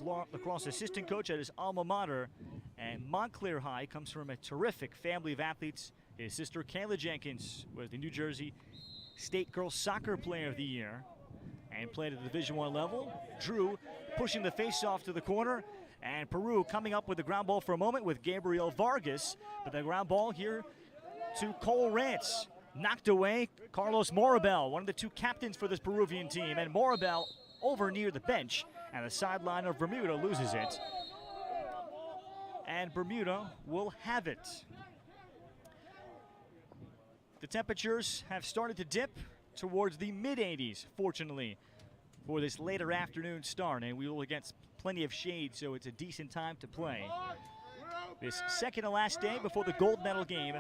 lacrosse assistant coach at his alma mater. And Montclair High comes from a terrific family of athletes. His sister Kayla Jenkins was the New Jersey State Girls Soccer Player of the Year and played at the Division I level. Drew pushing the face-off to the corner, and Peru coming up with the ground ball for a moment with Gabriel Vargas, but the ground ball here to Cole Rance. Knocked away Carlos Morabel, one of the two captains for this Peruvian team, and Morabel over near the bench, and the sideline of Bermuda loses it. And Bermuda will have it. The temperatures have started to dip towards the mid-80s, fortunately, for this later afternoon start, and we will get plenty of shade, so it's a decent time to play. This second to last day before the gold medal game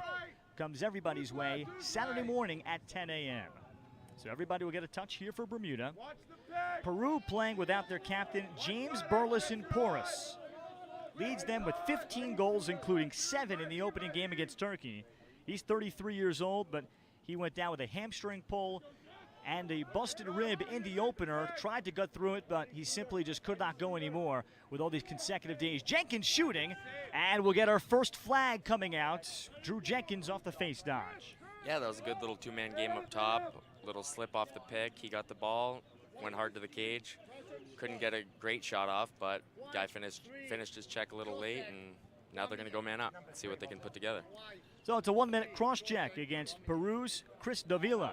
comes everybody's way Saturday morning at 10 a.m. So everybody will get a touch here for Bermuda. Peru playing without their captain, James Burleson Porras. Leads them with 15 goals, including 7 in the opening game against Turkey. He's 33 years old, but he went down with a hamstring pull and a busted rib in the opener. Tried to gut through it, but he simply just could not go anymore with all these consecutive days. Jenkins shooting, and we'll get our first flag coming out. Drew Jenkins off the face dodge. Yeah, that was a good little two-man game up top. Little slip off the pick. He got the ball, went hard to the cage. Couldn't get a great shot off, but guy finished his check a little late, and now they're going to go man up and see what they can put together. So it's a 1-minute cross-check against Peru's Chris Davila.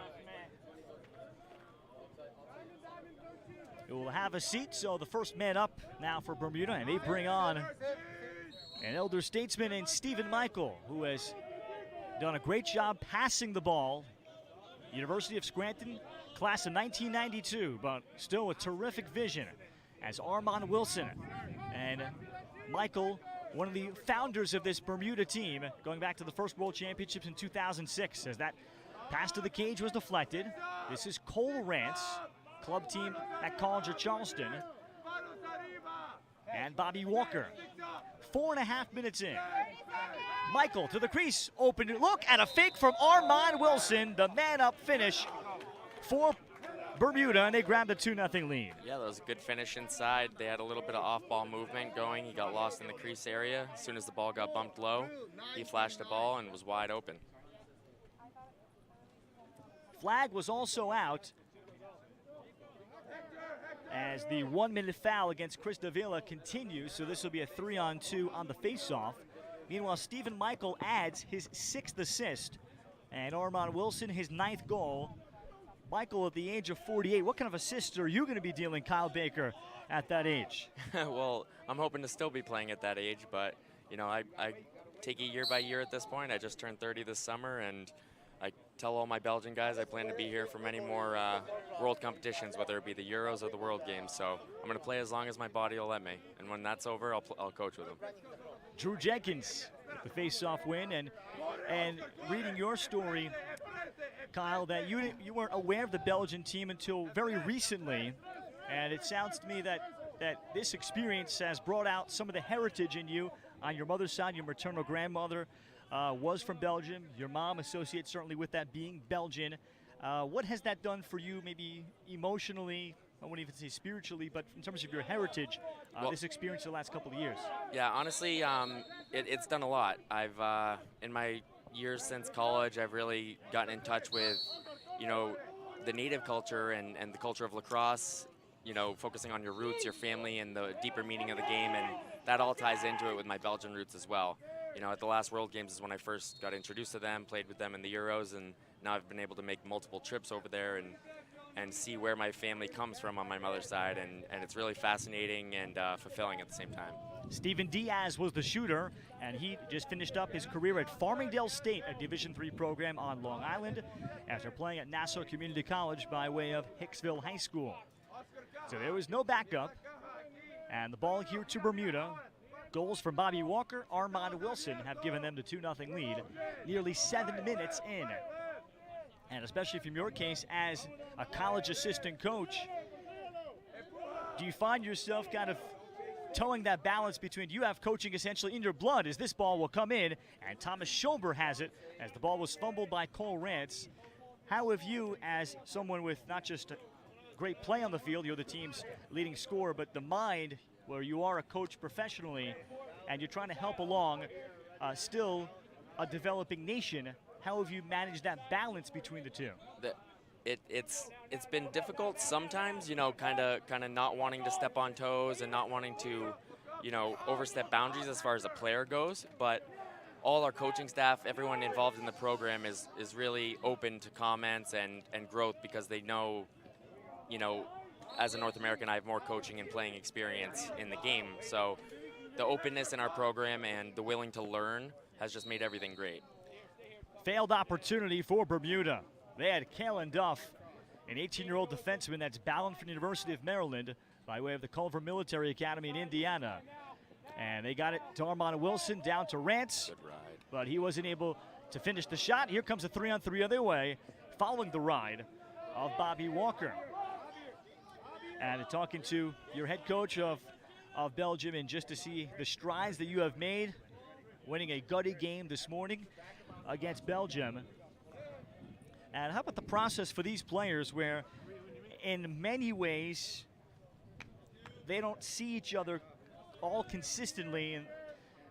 It will have a seat, so the first man up now for Bermuda, and they bring on an elder statesman in Stephen Michael, who has done a great job passing the ball. University of Scranton, class of 1992, but still a terrific vision as Armand Wilson. And Michael, one of the founders of this Bermuda team, going back to the first World Championships in 2006, as that pass to the cage was deflected. This is Cole Rance, club team at College of Charleston, and Bobby Walker. 4.5 minutes in. Michael to the crease, open look at a fake from Armand Wilson, the man-up finish for Bermuda, and they grabbed a 2-0 lead. Yeah, that was a good finish inside. They had a little bit of off-ball movement going. He got lost in the crease area. As soon as the ball got bumped low, he flashed the ball and was wide open. Flag was also out as the 1-minute foul against Chris Davila continues, so this will be a 3-on-2 on the face-off. Meanwhile, Stephen Michael adds his 6th assist, and Armand Wilson his 9th goal. Michael, at the age of 48, what kind of assists are you going to be dealing, Kyle Baker, at that age? Well, I'm hoping to still be playing at that age, but, you know, I take it year by year at this point. I just turned 30 this summer, and I tell all my Belgian guys I plan to be here for many more world competitions, whether it be the Euros or the World Games. So I'm going to play as long as my body will let me, and when that's over, I'll coach with them. Drew Jenkins with the face-off win, and reading your story, Kyle, that you weren't aware of the Belgian team until very recently, and it sounds to me that this experience has brought out some of the heritage in you on your mother's side. Your maternal grandmother was from Belgium. Your mom associates certainly with that being Belgian. What has that done for you, maybe emotionally? I wouldn't even say spiritually, but in terms of your heritage, this experience the last couple of years. Yeah, honestly, it's done a lot. I've in my years since college, I've really gotten in touch with, you know, the native culture and the culture of lacrosse. You know, focusing on your roots, your family, and the deeper meaning of the game, and that all ties into it with my Belgian roots as well. You know, at the last World Games is when I first got introduced to them, played with them in the Euros, and now I've been able to make multiple trips over there and see where my family comes from on my mother's side, and it's really fascinating and fulfilling at the same time. Steven Diaz was the shooter, and he just finished up his career at Farmingdale State, a Division III program on Long Island, after playing at Nassau Community College by way of Hicksville High School. So there was no backup, and the ball here to Bermuda. Goals from Bobby Walker, Armand Wilson have given them the 2-0 lead, nearly 7 minutes in. And especially from your case as a college assistant coach, do you find yourself kind of towing that balance between you have coaching essentially in your blood as this ball will come in, and Thomas Schober has it as the ball was fumbled by Cole Rance. How have you, as someone with not just a great play on the field, you're the team's leading scorer, but the mind where you are a coach professionally and you're trying to help along still a developing nation. How have you managed that balance between the two? It's been difficult sometimes, you know, kind of not wanting to step on toes and not wanting to, you know, overstep boundaries as far as a player goes. But all our coaching staff, everyone involved in the program is really open to comments and growth, because they know, you know, as a North American, I have more coaching and playing experience in the game. So the openness in our program and the willing to learn has just made everything great. Failed opportunity for Bermuda. They had Kalen Duff, an 18-year-old defenseman that's bound from the University of Maryland by way of the Culver Military Academy in Indiana. And they got it to Armand Wilson, down to Rance. Good ride. But he wasn't able to finish the shot. Here comes a 3-on-3 other way, following the ride of Bobby Walker. And talking to your head coach of Belgium, and just to see the strides that you have made, winning a gutty game this morning against Belgium. And how about the process for these players, where in many ways they don't see each other all consistently, and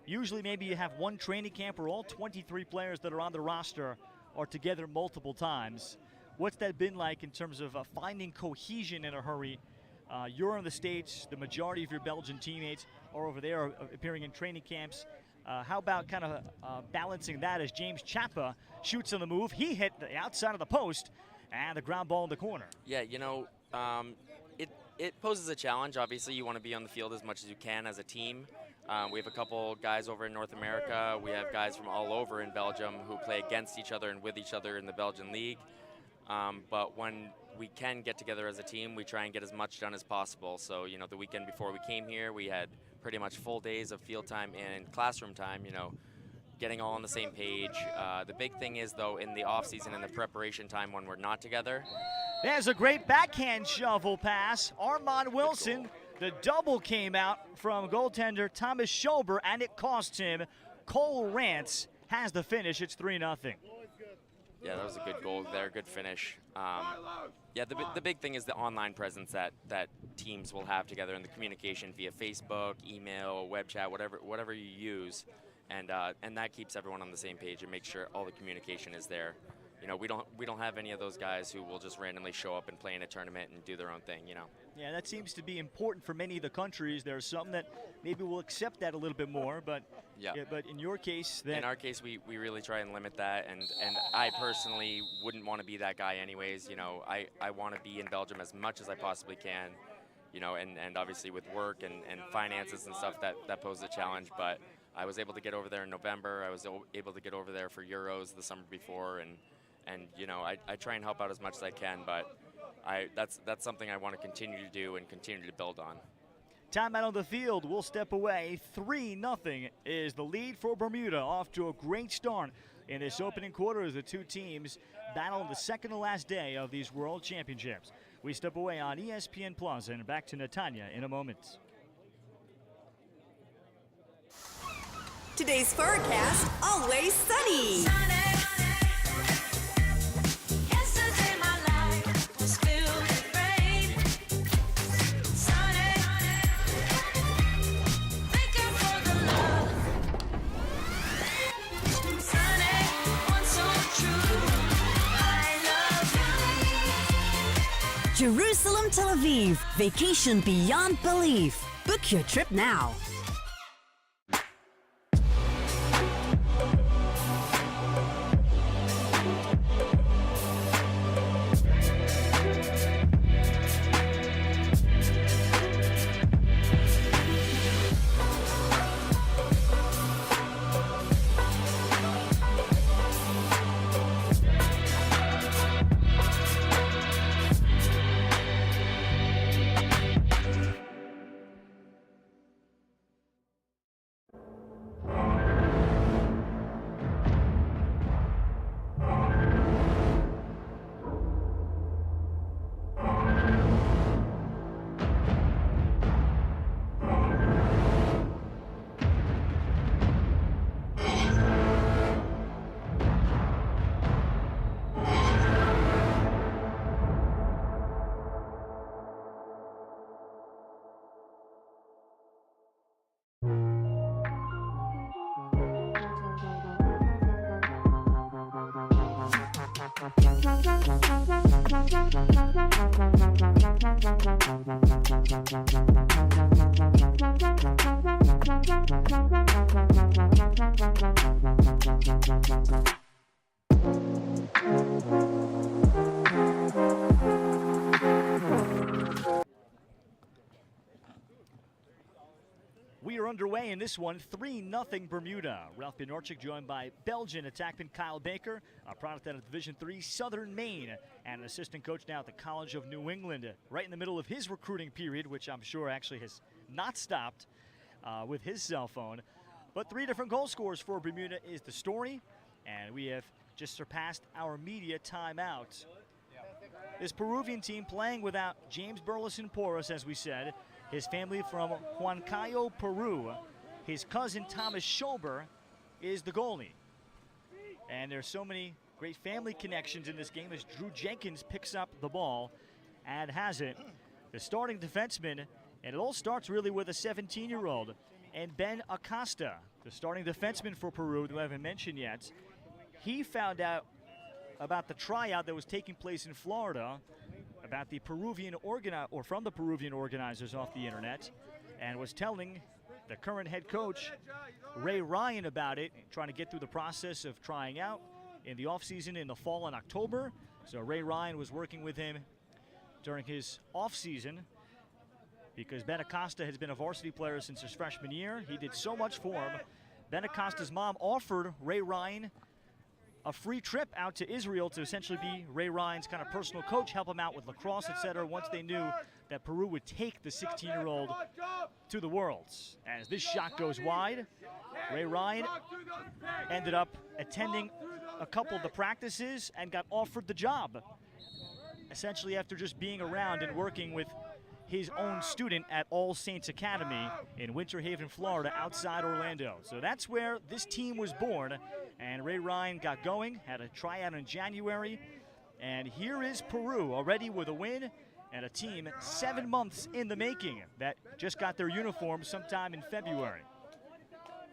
usually maybe you have one training camp where all 23 players that are on the roster are together multiple times. What's that been like in terms of finding cohesion in a hurry? You're in the States, the majority of your Belgian teammates are over there appearing in training camps. How about kind of balancing that as James Chappa shoots on the move? He hit the outside of the post and the ground ball in the corner. Yeah, you know, it poses a challenge. Obviously, you want to be on the field as much as you can as a team. We have a couple guys over in North America. We have guys from all over in Belgium who play against each other and with each other in the Belgian league. But when we can get together as a team, we try and get as much done as possible. So, you know, the weekend before we came here, we had pretty much full days of field time and classroom time, you know, getting all on the same page. The big thing is, though, in the off-season and the preparation time when we're not together. There's a great backhand shovel pass. Armand Wilson, the double came out from goaltender Thomas Schober, and it cost him. Cole Rance has the finish. It's 3-0. Yeah, that was a good goal there, good finish. Yeah, the big thing is the online presence that teams will have together, and the communication via Facebook, email, web chat, whatever you use, and that keeps everyone on the same page and makes sure all the communication is there. You know, we don't have any of those guys who will just randomly show up and play in a tournament and do their own thing, you know. Yeah, that seems to be important for many of the countries. There's some that maybe will accept that a little bit more, but yeah. But in your case, in our case, we really try and limit that, and I personally wouldn't want to be that guy anyways. You know, I want to be in Belgium as much as I possibly can, you know, and obviously with work and finances and stuff, that poses a challenge, but I was able to get over there in November. I was able to get over there for Euros the summer before, and you know, I try and help out as much as I can, but that's something I want to continue to do and continue to build on. Timeout on the field. We'll step away. 3-0 is the lead for Bermuda. Off to a great start in this opening quarter as the two teams battle the second to last day of these World Championships. We step away on ESPN Plus and back to Netanya in a moment. Today's forecast, always sunny. Jerusalem, Tel Aviv, vacation beyond belief. Book your trip now. We are underway in this one, 3-0 Bermuda. Ralph Bjornchik joined by Belgian attackman Kyle Baker, a product out of Division III Southern Maine, and an assistant coach now at the College of New England, right in the middle of his recruiting period, which I'm sure actually has not stopped with his cell phone. But 3 different goal scorers for Bermuda is the story, and we have just surpassed our media timeout. This Peruvian team playing without James Burleson Porras, as we said. His family from Huancayo, Peru. His cousin Thomas Schober is the goalie. And there's so many great family connections in this game as Drew Jenkins picks up the ball and has it. The starting defenseman, and it all starts really with a 17-year-old, and Ben Acosta, the starting defenseman for Peru, who I haven't mentioned yet. He found out about the tryout that was taking place in Florida, about the Peruvian from the Peruvian organizers off the internet, and was telling the current head coach, Ray Ryan, about it, trying to get through the process of trying out in the offseason in the fall and October. So Ray Ryan was working with him during his offseason because Ben Acosta has been a varsity player since his freshman year. He did so much for him. Ben Acosta's mom offered Ray Ryan a free trip out to Israel to essentially be Ray Ryan's kind of personal coach, help him out with lacrosse, etc., once they knew that Peru would take the 16-year-old to the Worlds. As this shot goes wide, Ray Ryan ended up attending a couple of the practices and got offered the job, essentially after just being around and working with his own student at All Saints Academy in Winter Haven, Florida, outside Orlando. So that's where this team was born, and Ray Ryan got going, had a tryout in January, and here is Peru already with a win and a team 7 months in the making that just got their uniform sometime in February.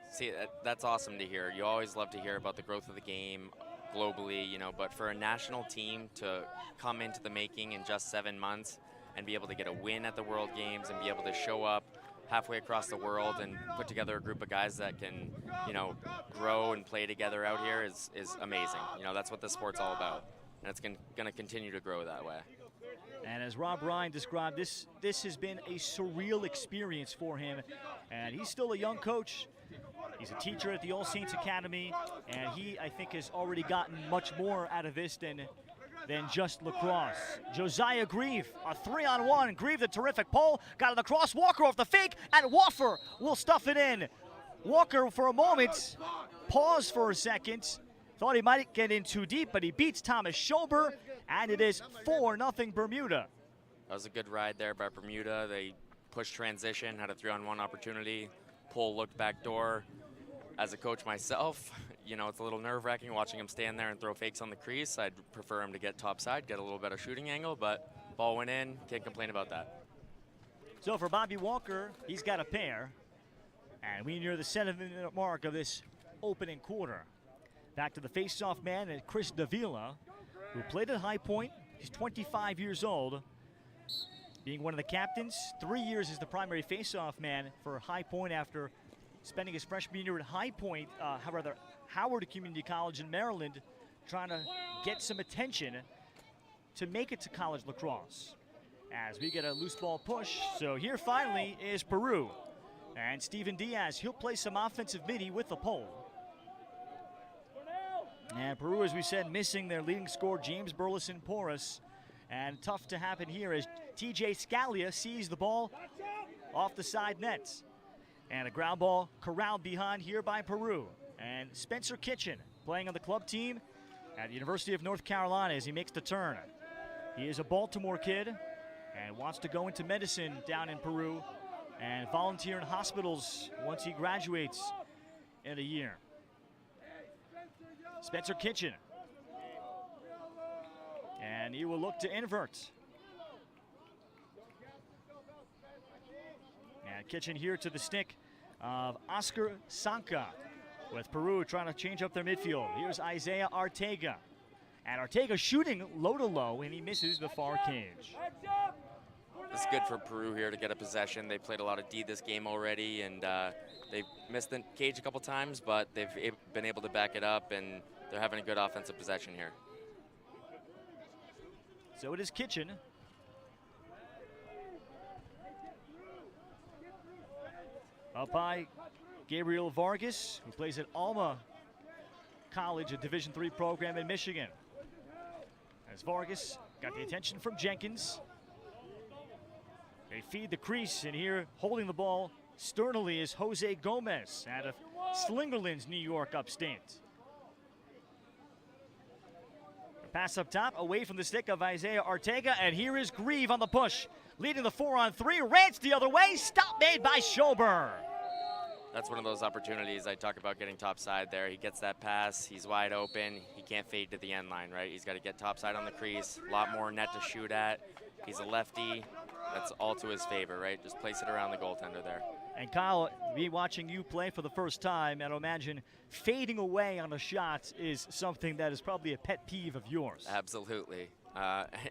See, that's awesome to hear. You always love to hear about the growth of the game globally, you know, but for a national team to come into the making in just 7 months and be able to get a win at the World Games and be able to show up halfway across the world and put together a group of guys that can, you know, grow and play together out here is amazing. You know, that's what this sport's all about, and it's going to continue to grow that way. And as Rob Ryan described, this has been a surreal experience for him, and he's still a young coach. He's a teacher at the All Saints Academy, and he, I think, has already gotten much more out of this than just lacrosse. Josiah Grieve, a 3-on-1. Grieve, the terrific pull, got it across. Walker off the fake, and Waffer will stuff it in. Walker, for a moment, paused for a second. Thought he might get in too deep, but he beats Thomas Schober, and it is 4-0 Bermuda. That was a good ride there by Bermuda. They pushed transition, had a 3-on-1 opportunity. Pull looked back door. As a coach myself, you know, it's a little nerve-wracking watching him stand there and throw fakes on the crease. I'd prefer him to get topside, get a little better shooting angle, but ball went in, can't complain about that. So for Bobby Walker, he's got a pair, and we near the 7-minute mark of this opening quarter. Back to the face-off man, and Chris Davila, who played at High Point. He's 25 years old, being one of the captains. 3 years as the primary face-off man for High Point after spending his freshman year at Howard Community College in Maryland, trying to get some attention to make it to college lacrosse. As we get a loose ball push, so here finally is Peru. And Steven Diaz, he'll play some offensive midi with the pole. And Peru, as we said, missing their leading scorer, James Burleson Porras. And tough to happen here as TJ Scalia sees the ball off the side nets. And a ground ball corralled behind here by Peru. And Spencer Kitchen playing on the club team at the University of North Carolina as he makes the turn. He is a Baltimore kid and wants to go into medicine down in Peru and volunteer in hospitals once he graduates in a year. Spencer Kitchen. And he will look to invert. And Kitchen here to the stick of Oscar Sanka, with Peru trying to change up their midfield. Here's Isaiah Arteaga. And Arteaga shooting low to low, and he misses the far cage. It's good for Peru here to get a possession. They played a lot of D this game already, and they missed the cage a couple times, but they've been able to back it up, and they're having a good offensive possession here. So it is Kitchen. up by Gabriel Vargas, who plays at Alma College, a Division III program in Michigan. As Vargas got the attention from Jenkins. They feed the crease, and here holding the ball sternly is Jose Gomez out of Slingerland's New York upstate. The pass up top, away from the stick of Isaiah Ortega, and here is Grieve on the push. Leading the 4-on-3, rants the other way, stop made by Schober. That's one of those opportunities I talk about, getting topside there. He gets that pass, he's wide open, he can't fade to the end line, right? He's got to get topside on the crease, a lot more net to shoot at. He's a lefty, that's all to his favor, right? Just place it around the goaltender there. And Kyle, me watching you play for the first time, and I imagine fading away on a shot is something that is probably a pet peeve of yours. Absolutely.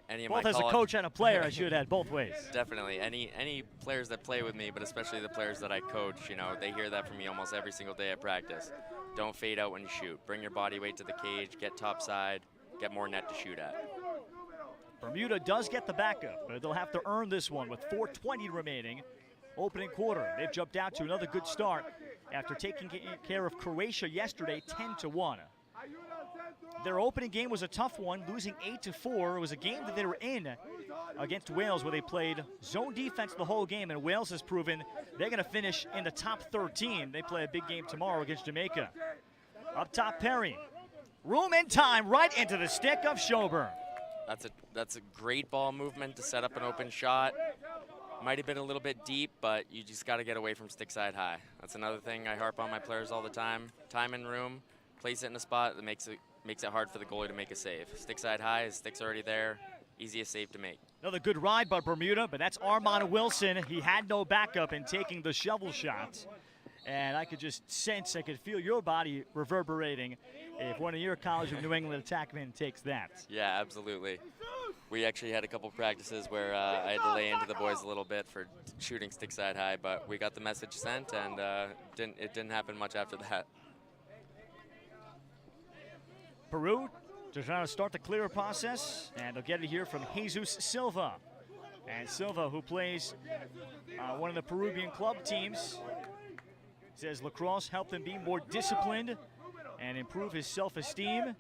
Any of both my as a coach and a player, I should add, both ways. Definitely. Any players that play with me, but especially the players that I coach, you know, they hear that from me almost every single day at practice. Don't fade out when you shoot. Bring your body weight to the cage, get topside, get more net to shoot at. Bermuda does get the backup, but they'll have to earn this one with 4:20 remaining. Opening quarter, they've jumped out to another good start after taking care of Croatia yesterday, 10-1. Their opening game was a tough one, losing 8-4. It was a game that they were in against Wales, where they played zone defense the whole game, and Wales has proven they're going to finish in the top 13. They play a big game tomorrow against Jamaica. Up top, Perry. Room and time right into the stick of Schober. That's a great ball movement to set up an open shot. Might have been a little bit deep, but you just got to get away from stick side high. That's another thing I harp on my players all the time. Time and room, place it in a spot that makes it hard for the goalie to make a save. Stick side high, his stick's already there, easiest save to make. Another good ride by Bermuda, but that's Armand Wilson. He had no backup in taking the shovel shot. And I could just sense, I could feel your body reverberating if one of your College of New England attackmen takes that. Yeah, absolutely. We actually had a couple practices where I had to lay into the boys a little bit for shooting stick side high, but we got the message sent, and it didn't happen much after that. Peru just trying to start the clear process, and they'll get it here from Jesus Silva. And Silva, who plays one of the Peruvian club teams, says lacrosse helped him be more disciplined and improve his self-esteem.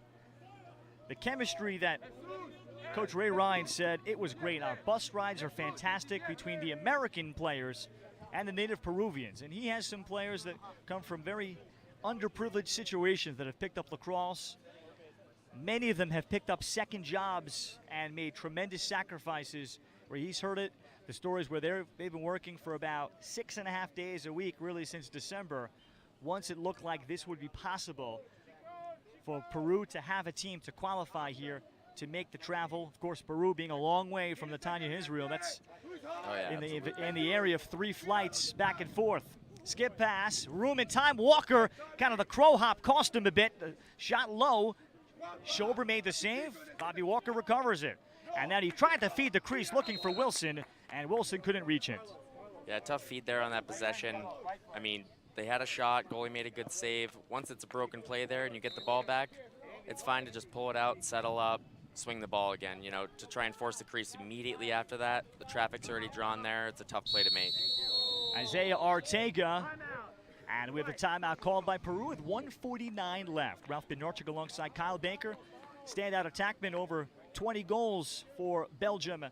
The chemistry that Coach Ray Ryan said, it was great. Our bus rides are fantastic between the American players and the native Peruvians. And he has some players that come from very underprivileged situations that have picked up lacrosse. Many of them have picked up second jobs and made tremendous sacrifices where he's heard it. The stories where they've been working for about 6.5 days a week, really since December, once it looked like this would be possible for Peru to have a team to qualify here to make the travel. Of course, Peru being a long way from Netanya, Israel, that's in the area of 3 flights back and forth. Skip pass, room and time. Walker, kind of the crow hop, cost him a bit. The shot low. Schober made the save. Bobby Walker recovers it. And then he tried to feed the crease looking for Wilson, and Wilson couldn't reach it. Yeah, tough feed there on that possession. I mean, they had a shot, goalie made a good save. Once it's a broken play there and you get the ball back, it's fine to just pull it out, settle up, swing the ball again. You know, to try and force the crease immediately after that, the traffic's already drawn there. It's a tough play to make. Isaiah Ortega, and we have a timeout called by Peru with 1:49 left. Ralph Bednarczyk alongside Kyle Baker. Standout attackman, over 20 goals for Belgium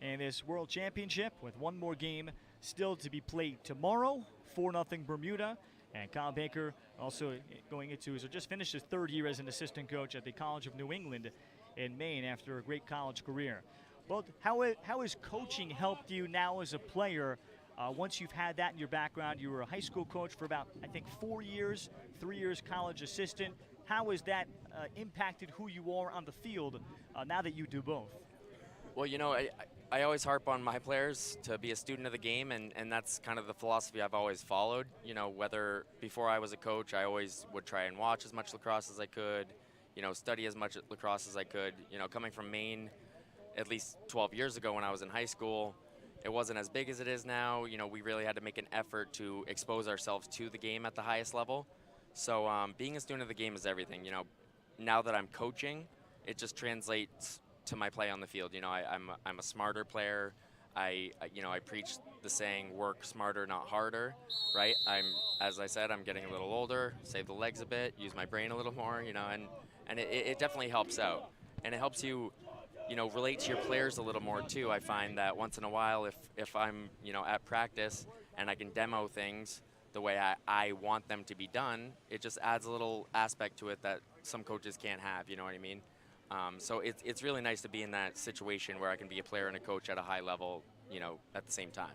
in this World Championship, with one more game still to be played tomorrow. 4-0 Bermuda. And Kyle Baker also going into his, or just finished his 3rd year as an assistant coach at the College of New England in Maine after a great college career. Well, how has coaching helped you now as a player? Once you've had that in your background, you were a high school coach for about, I think, 4 years, 3 years college assistant. How has that impacted who you are on the field now that you do both? Well, you know, I always harp on my players to be a student of the game, and that's kind of the philosophy I've always followed. You know, whether before I was a coach, I always would try and watch as much lacrosse as I could, you know, study as much lacrosse as I could. You know, coming from Maine at least 12 years ago when I was in high school, it wasn't as big as it is now. You know, we really had to make an effort to expose ourselves to the game at the highest level. So being a student of the game is everything. You know, now that I'm coaching, it just translates to my play on the field. You know, I'm a smarter player. You know, I preach the saying, work smarter, not harder, right? As I said, I'm getting a little older, save the legs a bit, use my brain a little more, and it definitely helps out. And it helps you, relate to your players a little more too. I find that once in a while, if I'm, at practice and I can demo things the way I want them to be done, it just adds a little aspect to it that some coaches can't have, you know what I mean? So it's really nice to be in that situation where I can be a player and a coach at a high level, at the same time.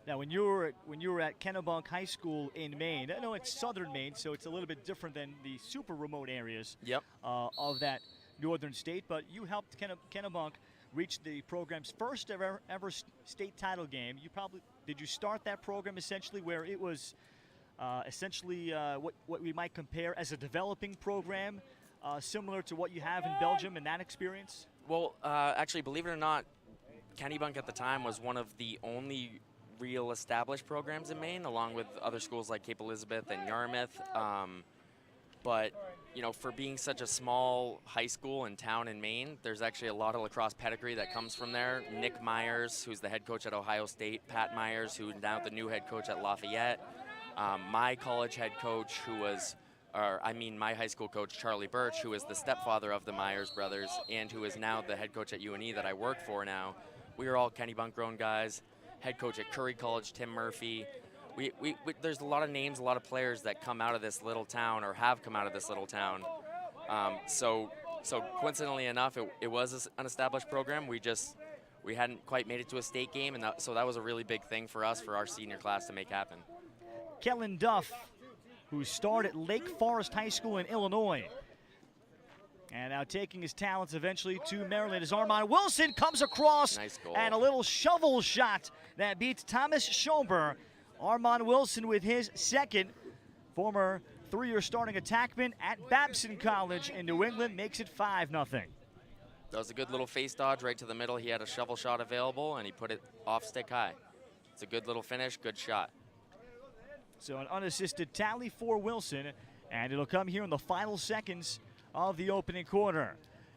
Now, when you were at Kennebunk High School in Maine, I know it's southern Maine, so it's a little bit different than the super remote areas of that northern state, but you helped Kennebunk reach the program's first ever state title game. Did you start that program essentially where it was what we might compare as a developing program, similar to what you have in Belgium and that experience? Well, actually, believe it or not, Kennebunk at the time was one of the only real established programs in Maine, along with other schools like Cape Elizabeth and Yarmouth. But for being such a small high school and town in Maine, there's actually a lot of lacrosse pedigree that comes from there. Nick Myers, who's the head coach at Ohio State, Pat Myers, who's now the new head coach at Lafayette, my college head coach, my high school coach, Charlie Birch, who is the stepfather of the Myers brothers and who is now the head coach at UNE that I work for now. We are all Kennebunk grown guys. Head coach at Curry College, Tim Murphy. There's a lot of names, a lot of players that come out of this little town or have come out of this little town. So coincidentally enough, it was an established program. We hadn't quite made it to a state game, and so that was a really big thing for us, for our senior class to make happen. Kellen Duff, who starred at Lake Forest High School in Illinois, and now taking his talents eventually to Maryland as Armand Wilson comes across. Nice goal. And a little shovel shot that beats Thomas Schober. Armand Wilson with his second. Former 3-year starting attackman at Babson College in New England makes it 5-0. That was a good little face dodge right to the middle. He had a shovel shot available, and he put it off stick high. It's a good little finish, good shot. So an unassisted tally for Wilson, and it'll come here in the final seconds of the opening quarter.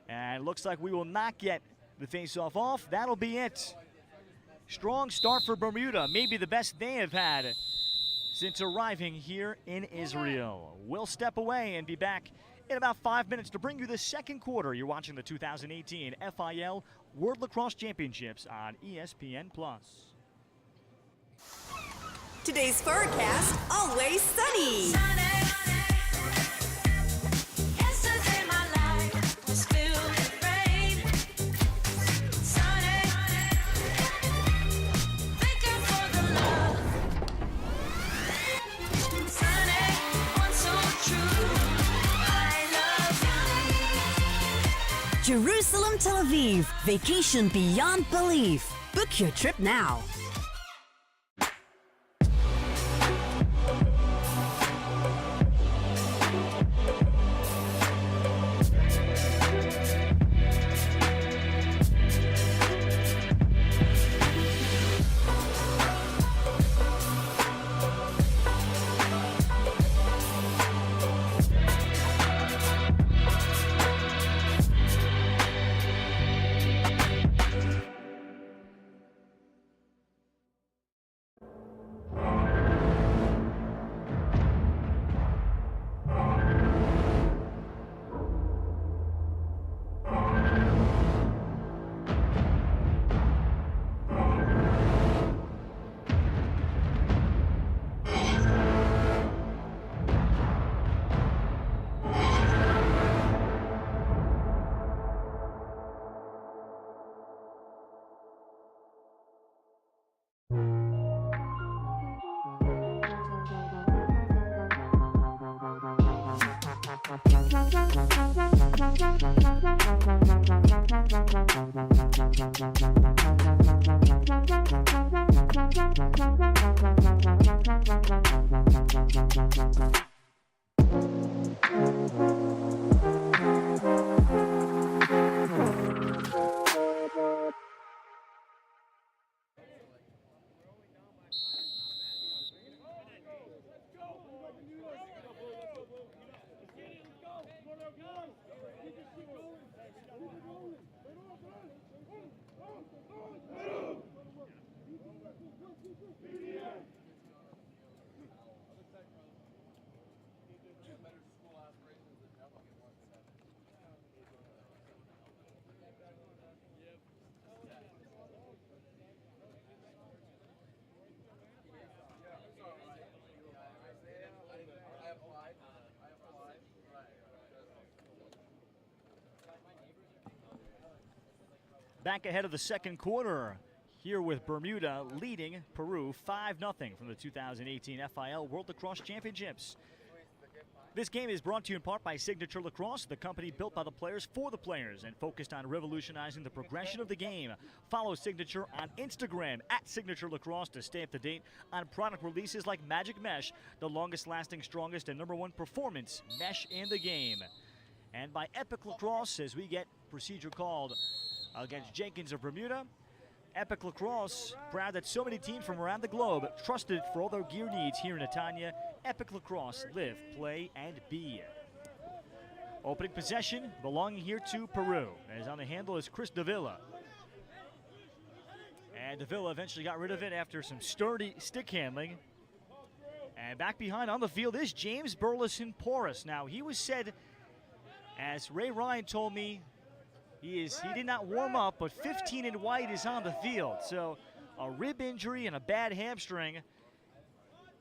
And it looks like we will not get the face-off off. That'll be it. Strong start for Bermuda, maybe the best they have had since arriving here in Israel. We'll step away and be back in about 5 minutes to bring you the second quarter. You're watching the 2018 FIL World Lacrosse Championships on ESPN+. Today's forecast, always sunny. Yesterday my life was filled with rain. Sunny, thinking for the love. Sunny, one so true. I love you. Jerusalem, Tel Aviv, vacation beyond belief. Book your trip now. back ahead of the second quarter here with Bermuda leading Peru 5-0 from the 2018 FIL World Lacrosse Championships. This game is brought to you in part by Signature Lacrosse, the company built by the players for the players and focused on revolutionizing the progression of the game. Follow Signature on Instagram at Signature Lacrosse to stay up to date on product releases like Magic Mesh, the longest lasting, strongest, and #1 performance mesh in the game. And by Epic Lacrosse as we get procedure called against Jenkins of Bermuda. Epic Lacrosse, proud that so many teams from around the globe trusted for all their gear needs here in Netanya. Epic Lacrosse, live, play, and be. Opening possession belonging here to Peru. As on the handle is Chris Davila. And Davila eventually got rid of it after some sturdy stick handling. And back behind on the field is James Burleson Porras. Now, he was said, as Ray Ryan told me, he did not warm up, but 15 in white is on the field. So a rib injury and a bad hamstring.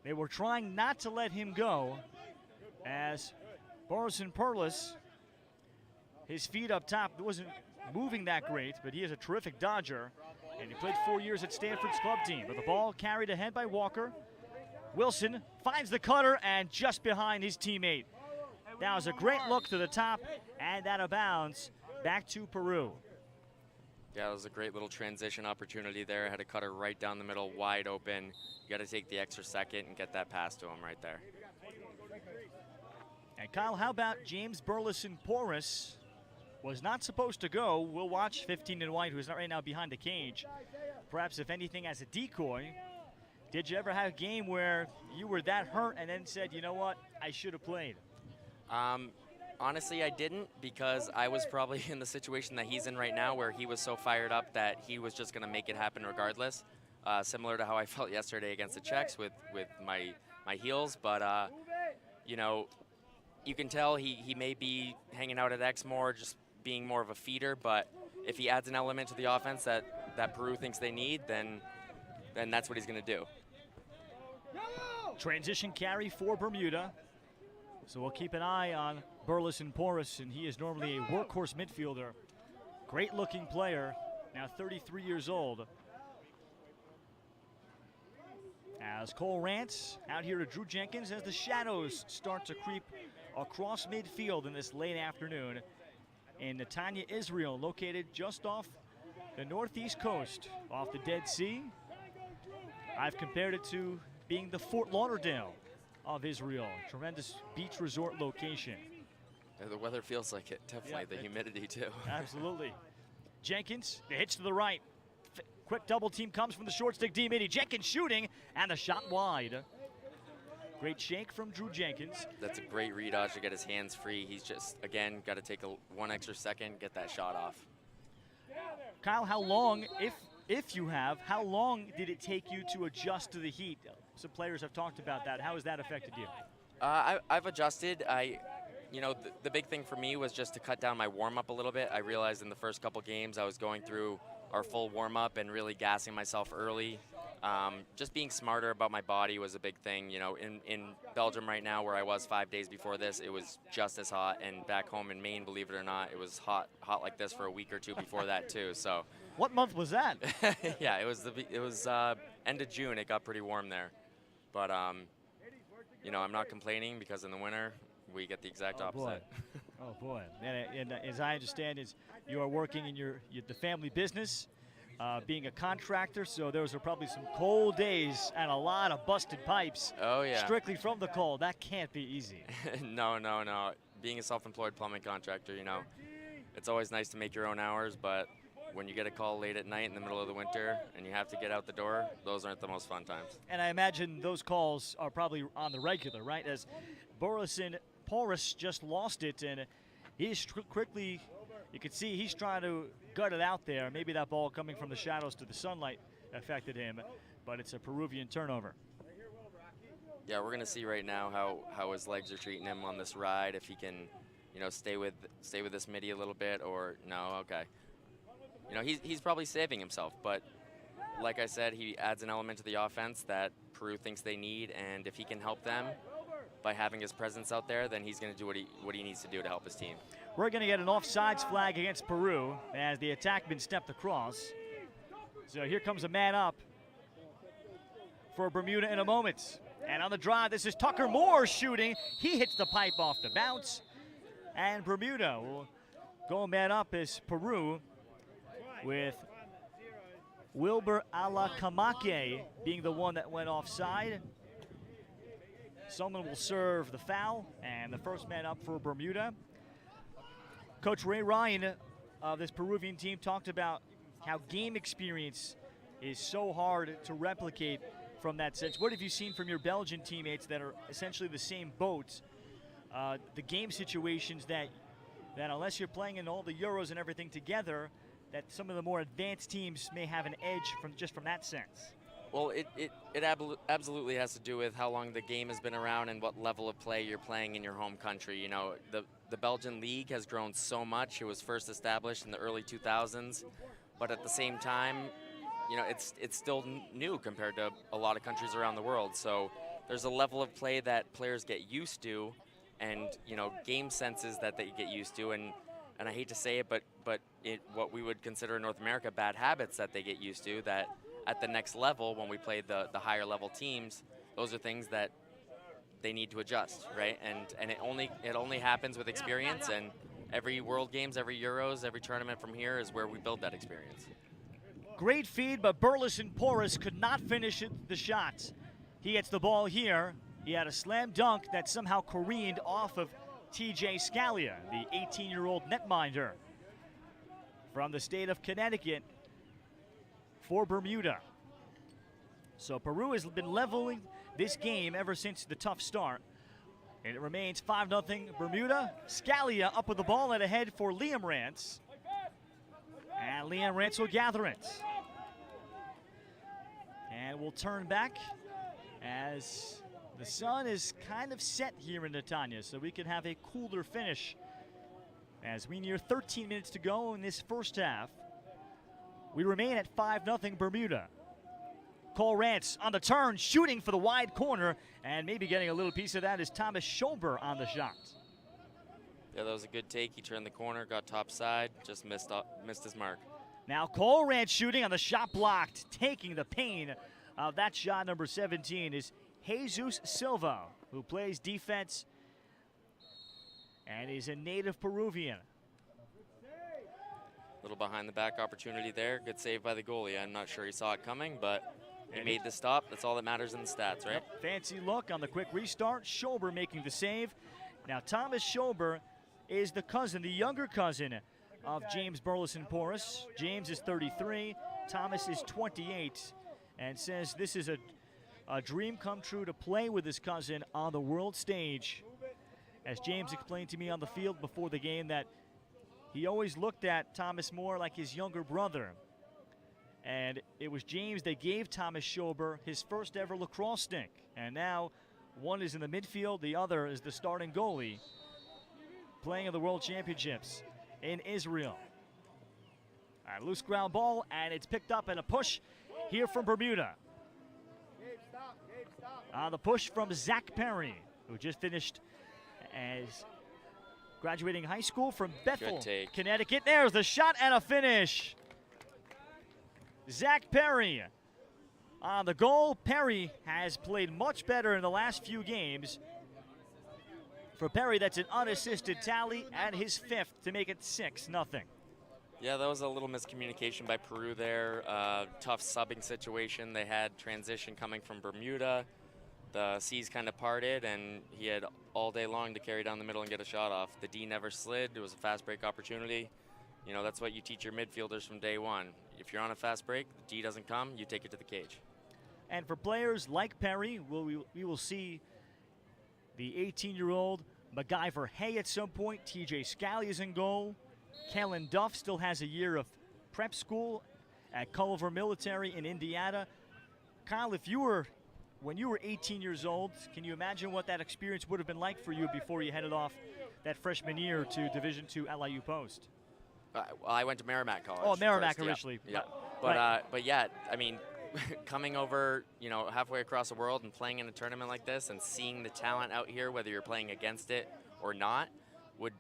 They were trying not to let him go as Burleson Porras, his feet up top, wasn't moving that great, but he is a terrific dodger. And he played 4 years at Stanford's club team. But the ball carried ahead by Walker. Wilson finds the cutter and just behind his teammate. That was a great look to the top and out of bounds. Back to Peru. Yeah, it was a great little transition opportunity there. Had a cutter right down the middle, wide open. You got to take the extra second and get that pass to him right there. And Kyle, how about James Burleson Porras? Was not supposed to go. We'll watch 15 in white, who's not right now behind the cage. Perhaps, if anything, as a decoy. Did you ever have a game where you were that hurt and then said, you know what, I should have played? Honestly, I didn't, because I was probably in the situation that he's in right now, where he was so fired up that he was just going to make it happen regardless. Similar to how I felt yesterday against the Czechs with my heels. But, you know, you can tell he may be hanging out at X more, just being more of a feeder. But if he adds an element to the offense that Peru thinks they need, then that's what he's going to do. Transition carry for Bermuda. So we'll keep an eye on Burleson Porras, and he is normally a workhorse midfielder. Great looking player, now 33 years old. As Cole Rance out here to Drew Jenkins as the shadows start to creep across midfield in this late afternoon in Netanya, Israel, located just off the northeast coast, off the Dead Sea. I've compared it to being the Fort Lauderdale of Israel. Tremendous beach resort location. Yeah, the weather feels like it, definitely. Yeah, the humidity too. Absolutely. Jenkins, the hitch to the right. Quick double team comes from the short stick D midi. Jenkins shooting, and the shot wide. Great shake from Drew Jenkins. That's a great read dodge to get his hands free. He's just, again, got to take one extra second, get that shot off. Kyle, how long, if you have, how long did it take you to adjust to the heat? Some players have talked about that. How has that affected you? I've adjusted. You know, the big thing for me was just to cut down my warm-up a little bit. I realized in the first couple games I was going through our full warm-up and really gassing myself early. Just being smarter about my body was a big thing. You know, in Belgium right now, where I was 5 days before this, it was just as hot. And back home in Maine, believe it or not, it was hot like this for a week or two before that too. So. What month was that? Yeah, it was end of June. It got pretty warm there. But, you know, I'm not complaining, because in the winter, we get the exact opposite. Oh, boy. And as I understand, is you are working in the family business, being a contractor, so those are probably some cold days and a lot of busted pipes. Oh, yeah. Strictly from the cold. That can't be easy. No. Being a self-employed plumbing contractor, you know, it's always nice to make your own hours, but when you get a call late at night in the middle of the winter and you have to get out the door, those aren't the most fun times. And I imagine those calls are probably on the regular, right? As Burleson Porras just lost it, and he's quickly, you can see he's trying to gut it out there. Maybe that ball coming from the shadows to the sunlight affected him, but it's a Peruvian turnover. Yeah, we're going to see right now how his legs are treating him on this ride, if he can, you know, stay with this midi a little bit, or no, okay. You know, he's probably saving himself, but like I said, he adds an element to the offense that Peru thinks they need, and if he can help them by having his presence out there, then he's going to do what he needs to do to help his team. We're going to get an offsides flag against Peru as the attackman stepped across. So here comes a man up for Bermuda in a moment. And on the drive, this is Tucker Moore shooting. He hits the pipe off the bounce. And Bermuda will go man up as Peru with Wilber Alakamake being the one that went offside. Someone will serve the foul, and the first man up for Bermuda. Coach Ray Ryan of this Peruvian team talked about how game experience is so hard to replicate from that sense. What have you seen from your Belgian teammates that are essentially the same boat? The game situations that unless you're playing in all the Euros and everything together, that some of the more advanced teams may have an edge from that sense. Well, it absolutely has to do with how long the game has been around and what level of play you're playing in your home country. You know, the Belgian league has grown so much. It was first established in the early 2000s, but at the same time, you know, it's still new compared to a lot of countries around the world. So there's a level of play that players get used to, and you know, game senses that they get used to, and I hate to say it, but what we would consider in North America bad habits that they get used to, that at the next level, when we play the higher level teams, those are things that they need to adjust, right? And it only happens with experience, and every World Games, every Euros, every tournament from here is where we build that experience. Great feed, but Burleson Porras could not finish the shot. He gets the ball here. He had a slam dunk that somehow careened off of TJ Scalia, the 18-year-old netminder from the state of Connecticut for Bermuda. So Peru has been leveling this game ever since the tough start. And it remains 5-0 Bermuda. Scalia up with the ball and ahead for Liam Rance. And Liam Rance will gather it. And we'll turn back as the sun is kind of set here in Netanya, so we can have a cooler finish as we near 13 minutes to go in this first half. We remain at 5-0 Bermuda. Cole Rance on the turn, shooting for the wide corner, and maybe getting a little piece of that is Thomas Schober on the shot. Yeah, that was a good take. He turned the corner, got top side, just missed his mark. Now Cole Rance shooting on the shot blocked, taking the pain of that shot. Number 17 is Jesus Silva, who plays defense and is a native Peruvian. Little behind the back opportunity there. Good save by the goalie. I'm not sure he saw it coming, but he made the stop. That's all that matters in the stats, right? Yep. Fancy look on the quick restart. Schober making the save. Now Thomas Schober is the younger cousin of James Burleson Porras. James is 33, Thomas is 28, and says this is a dream come true to play with his cousin on the world stage. As James explained to me on the field before the game that he always looked at Thomas more like his younger brother. And it was James that gave Thomas Schober his first ever lacrosse stick. And now one is in the midfield, the other is the starting goalie playing in the World Championships in Israel. A loose ground ball, and it's picked up and a push here from Bermuda. The push from Zach Perry, who just finished as graduating high school from Bethel, Connecticut. There's the shot and a finish. Zach Perry on the goal. Perry has played much better in the last few games. For Perry, that's an unassisted tally and his fifth to make it 6-0. Yeah, that was a little miscommunication by Peru there. Tough subbing situation. They had transition coming from Bermuda. The seas kind of parted, and he had all day long to carry down the middle and get a shot off. The D never slid. It was a fast break opportunity. You know, that's what you teach your midfielders from day one. If you're on a fast break, the D doesn't come, you take it to the cage. And for players like Perry, we will see the 18-year-old MacGyver Hay at some point. TJ Scalia's in goal. Kellen Duff still has a year of prep school at Culver Military in Indiana. Kyle, when you were 18 years old, can you imagine what that experience would have been like for you before you headed off that freshman year to Division II LIU Post? Well, I went to Merrimack College. Oh, Merrimack first, originally. Yeah. Right. But yeah, I mean, coming over, you know, halfway across the world and playing in a tournament like this and seeing the talent out here, whether you're playing against it or not,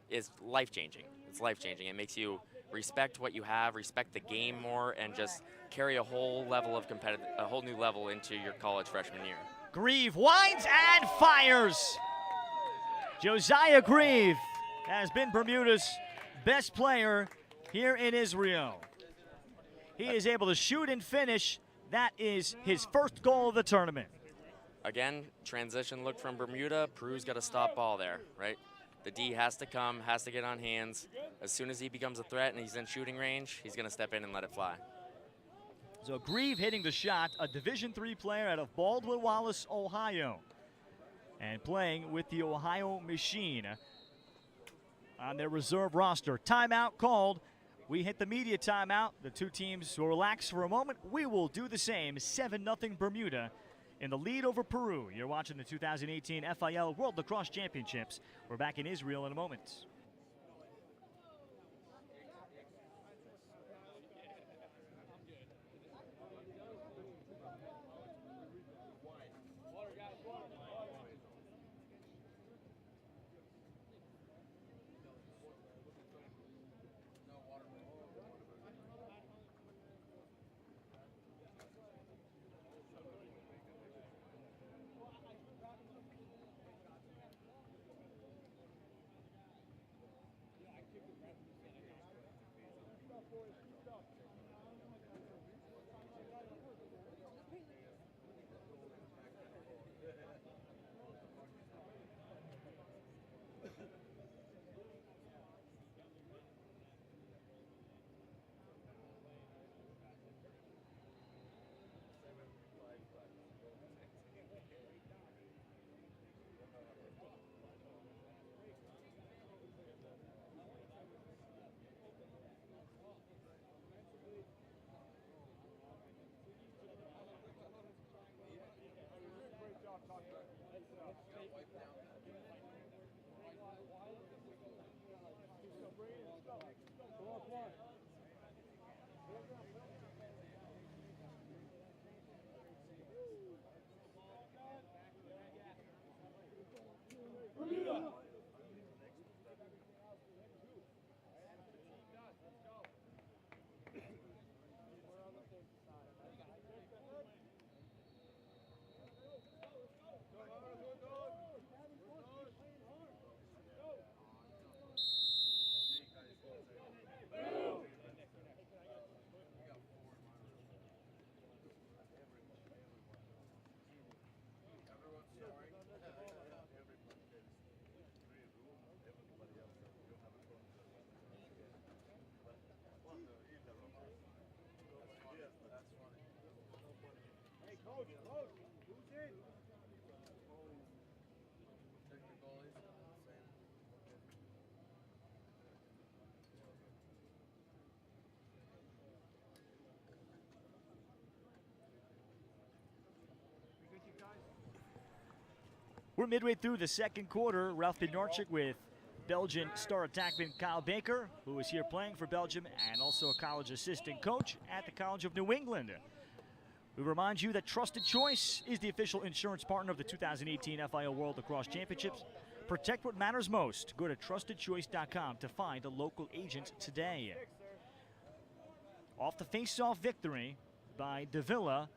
is life-changing. It's life-changing. It makes you respect what you have, respect the game more, and just carry a whole new level into your college freshman year. Grieve winds and fires. Josiah Grieve has been Bermuda's best player here in Israel. He is able to shoot and finish. That is his first goal of the tournament. Again, transition look from Bermuda. Peru's got to stop ball there, right? The D has to come, has to get on hands. As soon as he becomes a threat and he's in shooting range, he's going to step in and let it fly. So Grieve hitting the shot, a Division III player out of Baldwin Wallace, Ohio, and playing with the Ohio Machine on their reserve roster. Timeout called. We hit the media timeout. The two teams will relax for a moment. We will do the same. 7-0 Bermuda in the lead over Peru. You're watching the 2018 FIL World Lacrosse Championships. We're back in Israel in a moment. We're midway through the second quarter. Ralph Bednarczyk with Belgian star attackman Kyle Baker, who is here playing for Belgium and also a college assistant coach at the College of New England. We remind you that Trusted Choice is the official insurance partner of the 2018 FIL World Lacrosse Championships. Protect what matters most. Go to trustedchoice.com to find a local agent today. Off the face-off victory by Davila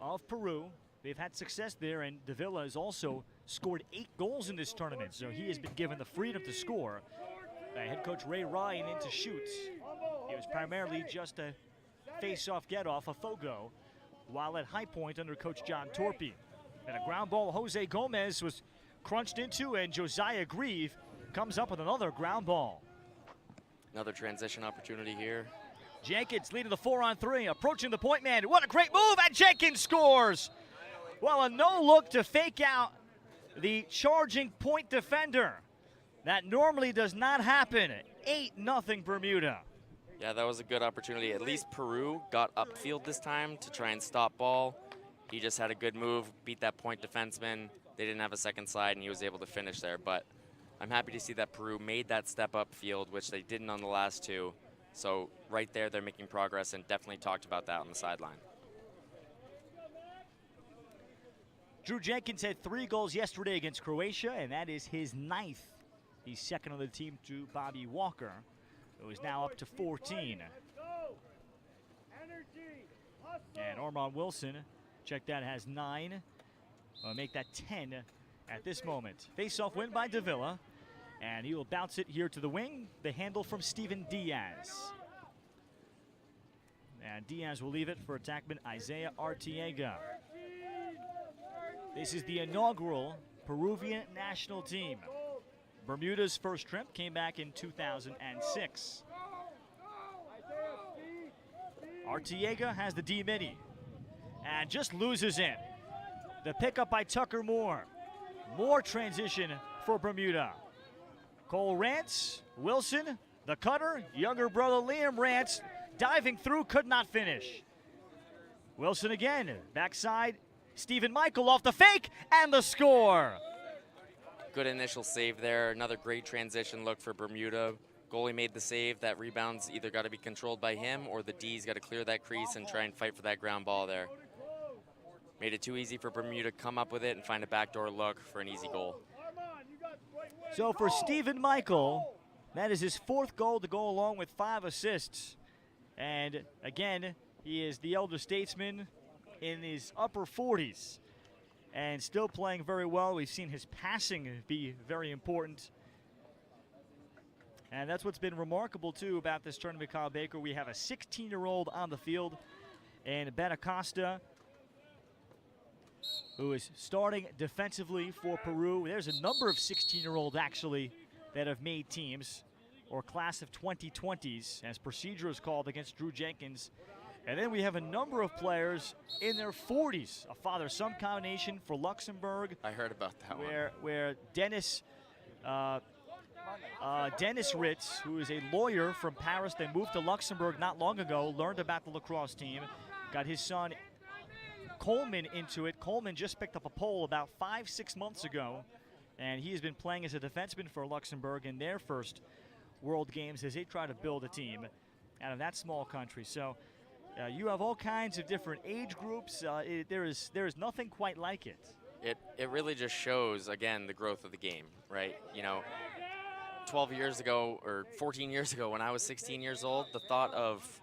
of Peru. They've had success there, and Davila has also scored 8 goals in this tournament, so he has been given the freedom to score by head coach Ray Ryan into shoots. It was primarily just a face-off get-off, a fogo, while at High Point under coach John Torpy. And a ground ball Jose Gomez was crunched into, and Josiah Grieve comes up with another ground ball. Another transition opportunity here. Jenkins leading the 4-on-3, approaching the point man. What a great move, and Jenkins scores! Well, a no-look to fake out the charging point defender. That normally does not happen. 8-0 Bermuda. Yeah, that was a good opportunity. At least Peru got upfield this time to try and stop ball. He just had a good move, beat that point defenseman. They didn't have a second slide, and he was able to finish there. But I'm happy to see that Peru made that step upfield, which they didn't on the last two. So right there, they're making progress, and definitely talked about that on the sideline. Drew Jenkins had 3 goals yesterday against Croatia, and that is his 9th. He's second on the team to Bobby Walker, who is now up to 14. And Armand Wilson, check that, has 9. Make that 10 at this moment. Face-off win by Davila, and he will bounce it here to the wing. The handle from Steven Diaz. And Diaz will leave it for attackman Isaiah Artiega. This is the inaugural Peruvian national team. Bermuda's first trip came back in 2006. Artiega has the D-midi and just loses it. The pickup by Tucker Moore. More transition for Bermuda. Cole Rance, Wilson, the cutter, younger brother Liam Rance, diving through, could not finish. Wilson again, backside, Stephen Michael off the fake, and the score. Good initial save there. Another great transition look for Bermuda. Goalie made the save. That rebound's either got to be controlled by him or the D's got to clear that crease and try and fight for that ground ball there. Made it too easy for Bermuda to come up with it and find a backdoor look for an easy goal. So for Stephen Michael, that is his 4th goal to go along with 5 assists. And again, he is the elder statesman in his upper 40s and still playing very well. We've seen his passing be very important. And that's what's been remarkable, too, about this tournament, Kyle Baker. We have a 16-year-old on the field, and Ben Acosta, who is starting defensively for Peru. There's a number of 16-year-olds, actually, that have made teams, or class of 2020s, as procedure is called against Drew Jenkins. And then we have a number of players in their 40s, a father-son combination for Luxembourg. I heard about that where Dennis Ritz, who is a lawyer from Paris that moved to Luxembourg not long ago, learned about the lacrosse team, got his son Coleman into it. Coleman just picked up a pole about 5-6 months ago, and he has been playing as a defenseman for Luxembourg in their first World Games as they try to build a team out of that small country. So you have all kinds of different age groups. There is nothing quite like it. It really just shows, again, the growth of the game, right? You know, 12 years ago or 14 years ago when I was 16 years old, the thought of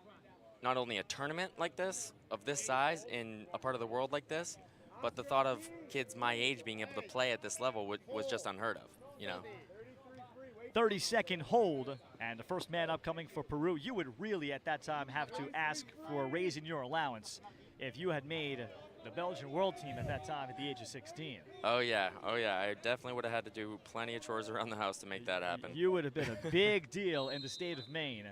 not only a tournament like this, of this size, in a part of the world like this, but the thought of kids my age being able to play at this level was just unheard of, you know. 30-second hold, and the first man up coming for Peru. You would really at that time have to ask for a raise in your allowance if you had made the Belgian world team at that time at the age of 16. Oh yeah, I definitely would have had to do plenty of chores around the house to make that happen. You would have been a big deal in the state of Maine.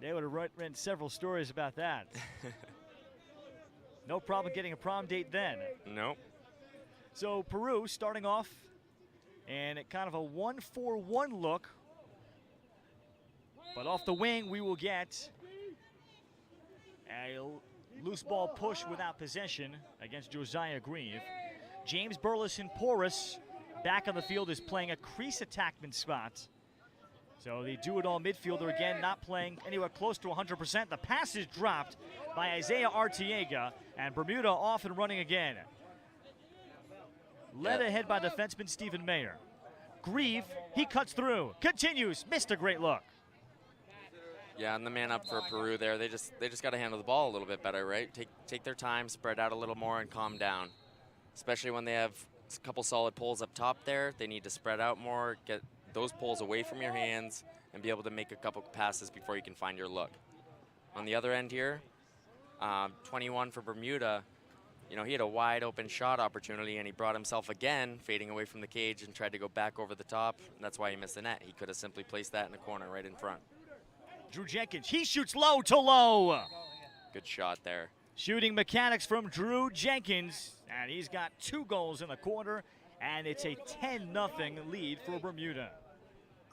They would have written several stories about that. No problem getting a prom date then. Nope. So Peru starting off, and kind of a 1-4-1 look. But off the wing, we will get a loose ball push without possession against Josiah Grieve. James Burleson-Porras back on the field is playing a crease attackman spot. So the do-it-all midfielder again not playing anywhere close to 100%. The pass is dropped by Isaiah Artiega, and Bermuda off and running again. Led ahead by defenseman Stephen Mayer. Grieve, he cuts through, continues, missed a great look. Yeah, and the man up for Peru there, they just got to handle the ball a little bit better, right? Take their time, spread out a little more, and calm down. Especially when they have a couple solid poles up top there, they need to spread out more, get those poles away from your hands, and be able to make a couple passes before you can find your look. On the other end here, 21 for Bermuda. You know, he had a wide open shot opportunity, and he brought himself again, fading away from the cage, and tried to go back over the top. And that's why he missed the net. He could have simply placed that in the corner right in front. Drew Jenkins, he shoots low to low. Good shot there. Shooting mechanics from Drew Jenkins, and he's got 2 goals in the quarter, and it's a 10-0 lead for Bermuda.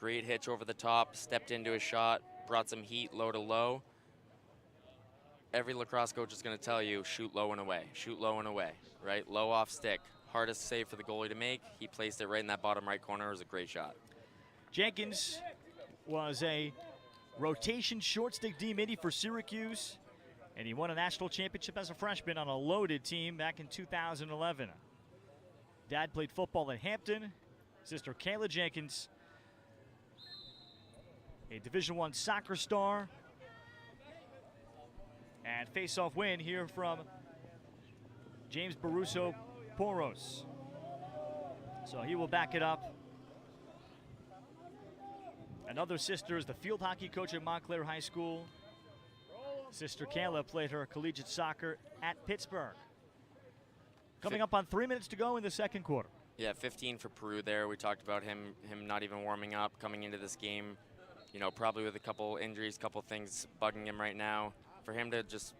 Great hitch over the top, stepped into his shot, brought some heat low to low. Every lacrosse coach is going to tell you, shoot low and away, right? Low off stick. Hardest save for the goalie to make. He placed it right in that bottom right corner. It was a great shot. Jenkins was a rotation short stick D-midi for Syracuse. And he won a national championship as a freshman on a loaded team back in 2011. Dad played football at Hampton. Sister Kayla Jenkins, a Division I soccer star. And face-off win here from James Baruso Poros. So he will back it up. Another sister is the field hockey coach at Montclair High School. Sister Kayla played her collegiate soccer at Pittsburgh. Coming up on 3 minutes to go in the second quarter. Yeah, 15 for Peru there. We talked about him not even warming up coming into this game. You know, probably with a couple injuries, couple things bugging him right now. For him to just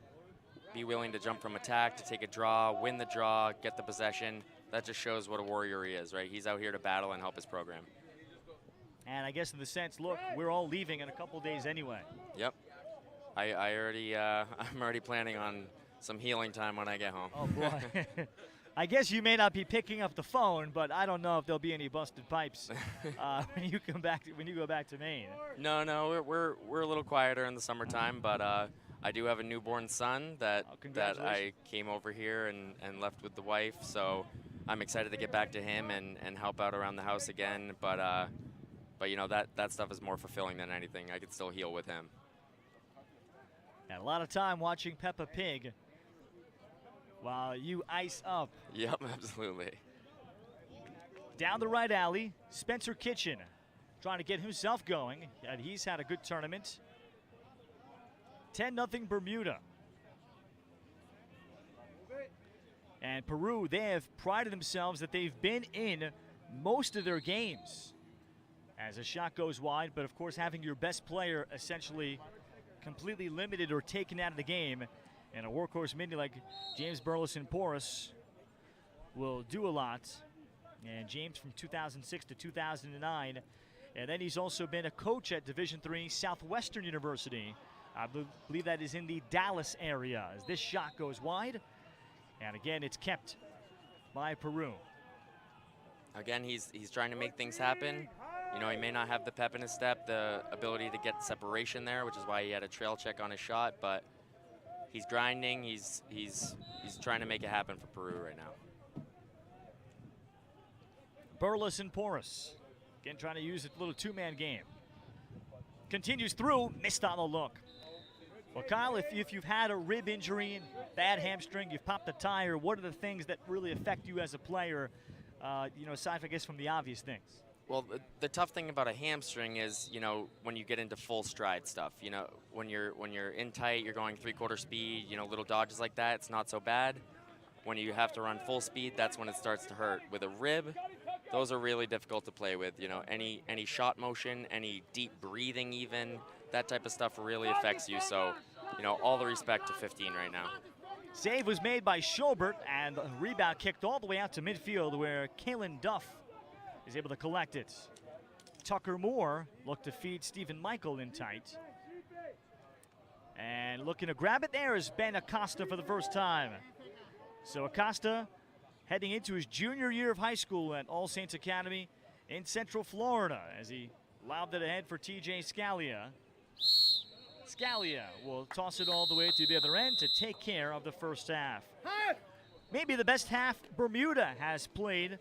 be willing to jump from attack, to take a draw, win the draw, get the possession, that just shows what a warrior he is, right? He's out here to battle and help his program. And I guess in the sense, look, we're all leaving in a couple days anyway. Yep. I'm already planning on some healing time when I get home. Oh boy. I guess you may not be picking up the phone, but I don't know if there'll be any busted pipes when you go back to Maine. No, we're a little quieter in the summertime, but I do have a newborn son that I came over here and left with the wife, so I'm excited to get back to him and help out around the house again. But you know, that stuff is more fulfilling than anything. I could still heal with him. And a lot of time watching Peppa Pig while you ice up. Yep, absolutely. Down the right alley, Spencer Kitchen trying to get himself going, and he's had a good tournament. 10-0 Bermuda. And Peru, they have prided themselves that they've been in most of their games. As a shot goes wide, but of course having your best player essentially completely limited or taken out of the game, and a workhorse mini like James Burleson Porras will do a lot. And James from 2006 to 2009. And then he's also been a coach at Division III Southwestern University. I believe that is in the Dallas area as this shot goes wide. And again, it's kept by Peru. Again, he's trying to make things happen. You know, he may not have the pep in his step, the ability to get separation there, which is why he had a trail check on his shot, but he's grinding, he's trying to make it happen for Peru right now. Burleson Porras, again trying to use a little two-man game. Continues through, missed on the look. Well, Kyle, if you've had a rib injury and bad hamstring, you've popped a tire, what are the things that really affect you as a player, you know, aside, I guess, from the obvious things? Well, the tough thing about a hamstring is, you know, when you get into full stride stuff, you know, when you're in tight, you're going 3/4 speed, you know, little dodges like that, it's not so bad. When you have to run full speed, that's when it starts to hurt. With a rib, those are really difficult to play with. You know, any shot motion, any deep breathing even, that type of stuff really affects you. So, you know, all the respect to 15 right now. Save was made by Schobert, and the rebound kicked all the way out to midfield where Kalen Duff is able to collect it. Tucker Moore looked to feed Stephen Michael in tight. And looking to grab it there is Ben Acosta for the first time. So Acosta heading into his junior year of high school at All Saints Academy in Central Florida as he lobbed it ahead for TJ Scalia. Scalia will toss it all the way to the other end to take care of the first half. Maybe the best half Bermuda has played,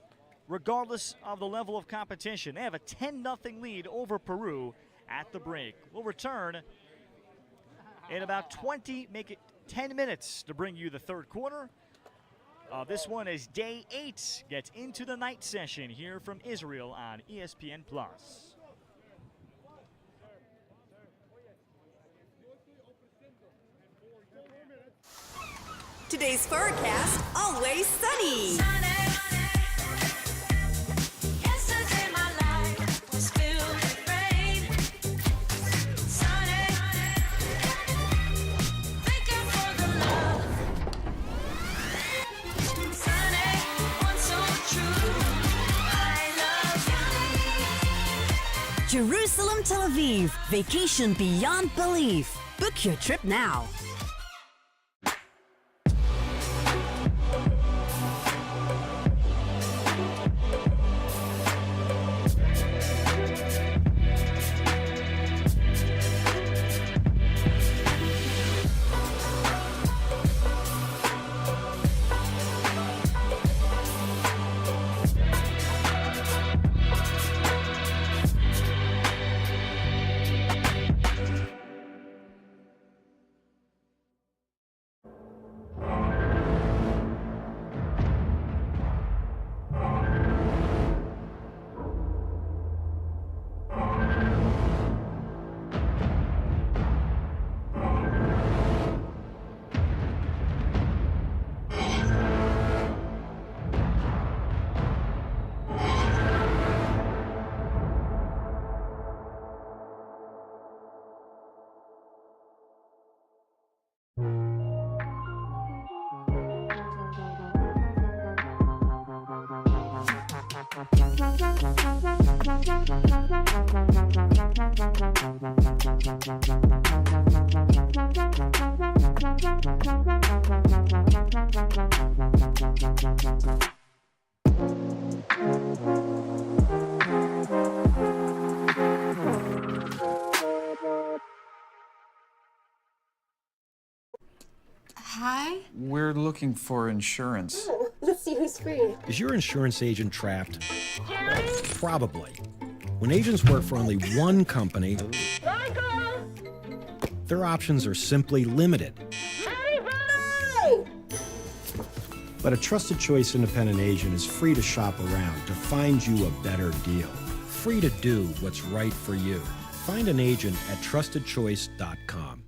regardless of the level of competition. They have a 10-0 lead over Peru at the break. We'll return in about 10 minutes to bring you the third quarter. This one is day 8, gets into the night session here from Israel on ESPN+. Today's forecast, always sunny. Yesterday my life was filled with rain. Sunny, thinking for the love. Sunny, one so true. I love you. Jerusalem, Tel Aviv, vacation beyond belief. Book your trip now. Hi? We're looking for insurance. Let's see who's free. Is your insurance agent trapped? Probably. When agents work for only one company, their options are simply limited. But a Trusted Choice independent agent is free to shop around to find you a better deal. Free to do what's right for you. Find an agent at trustedchoice.com.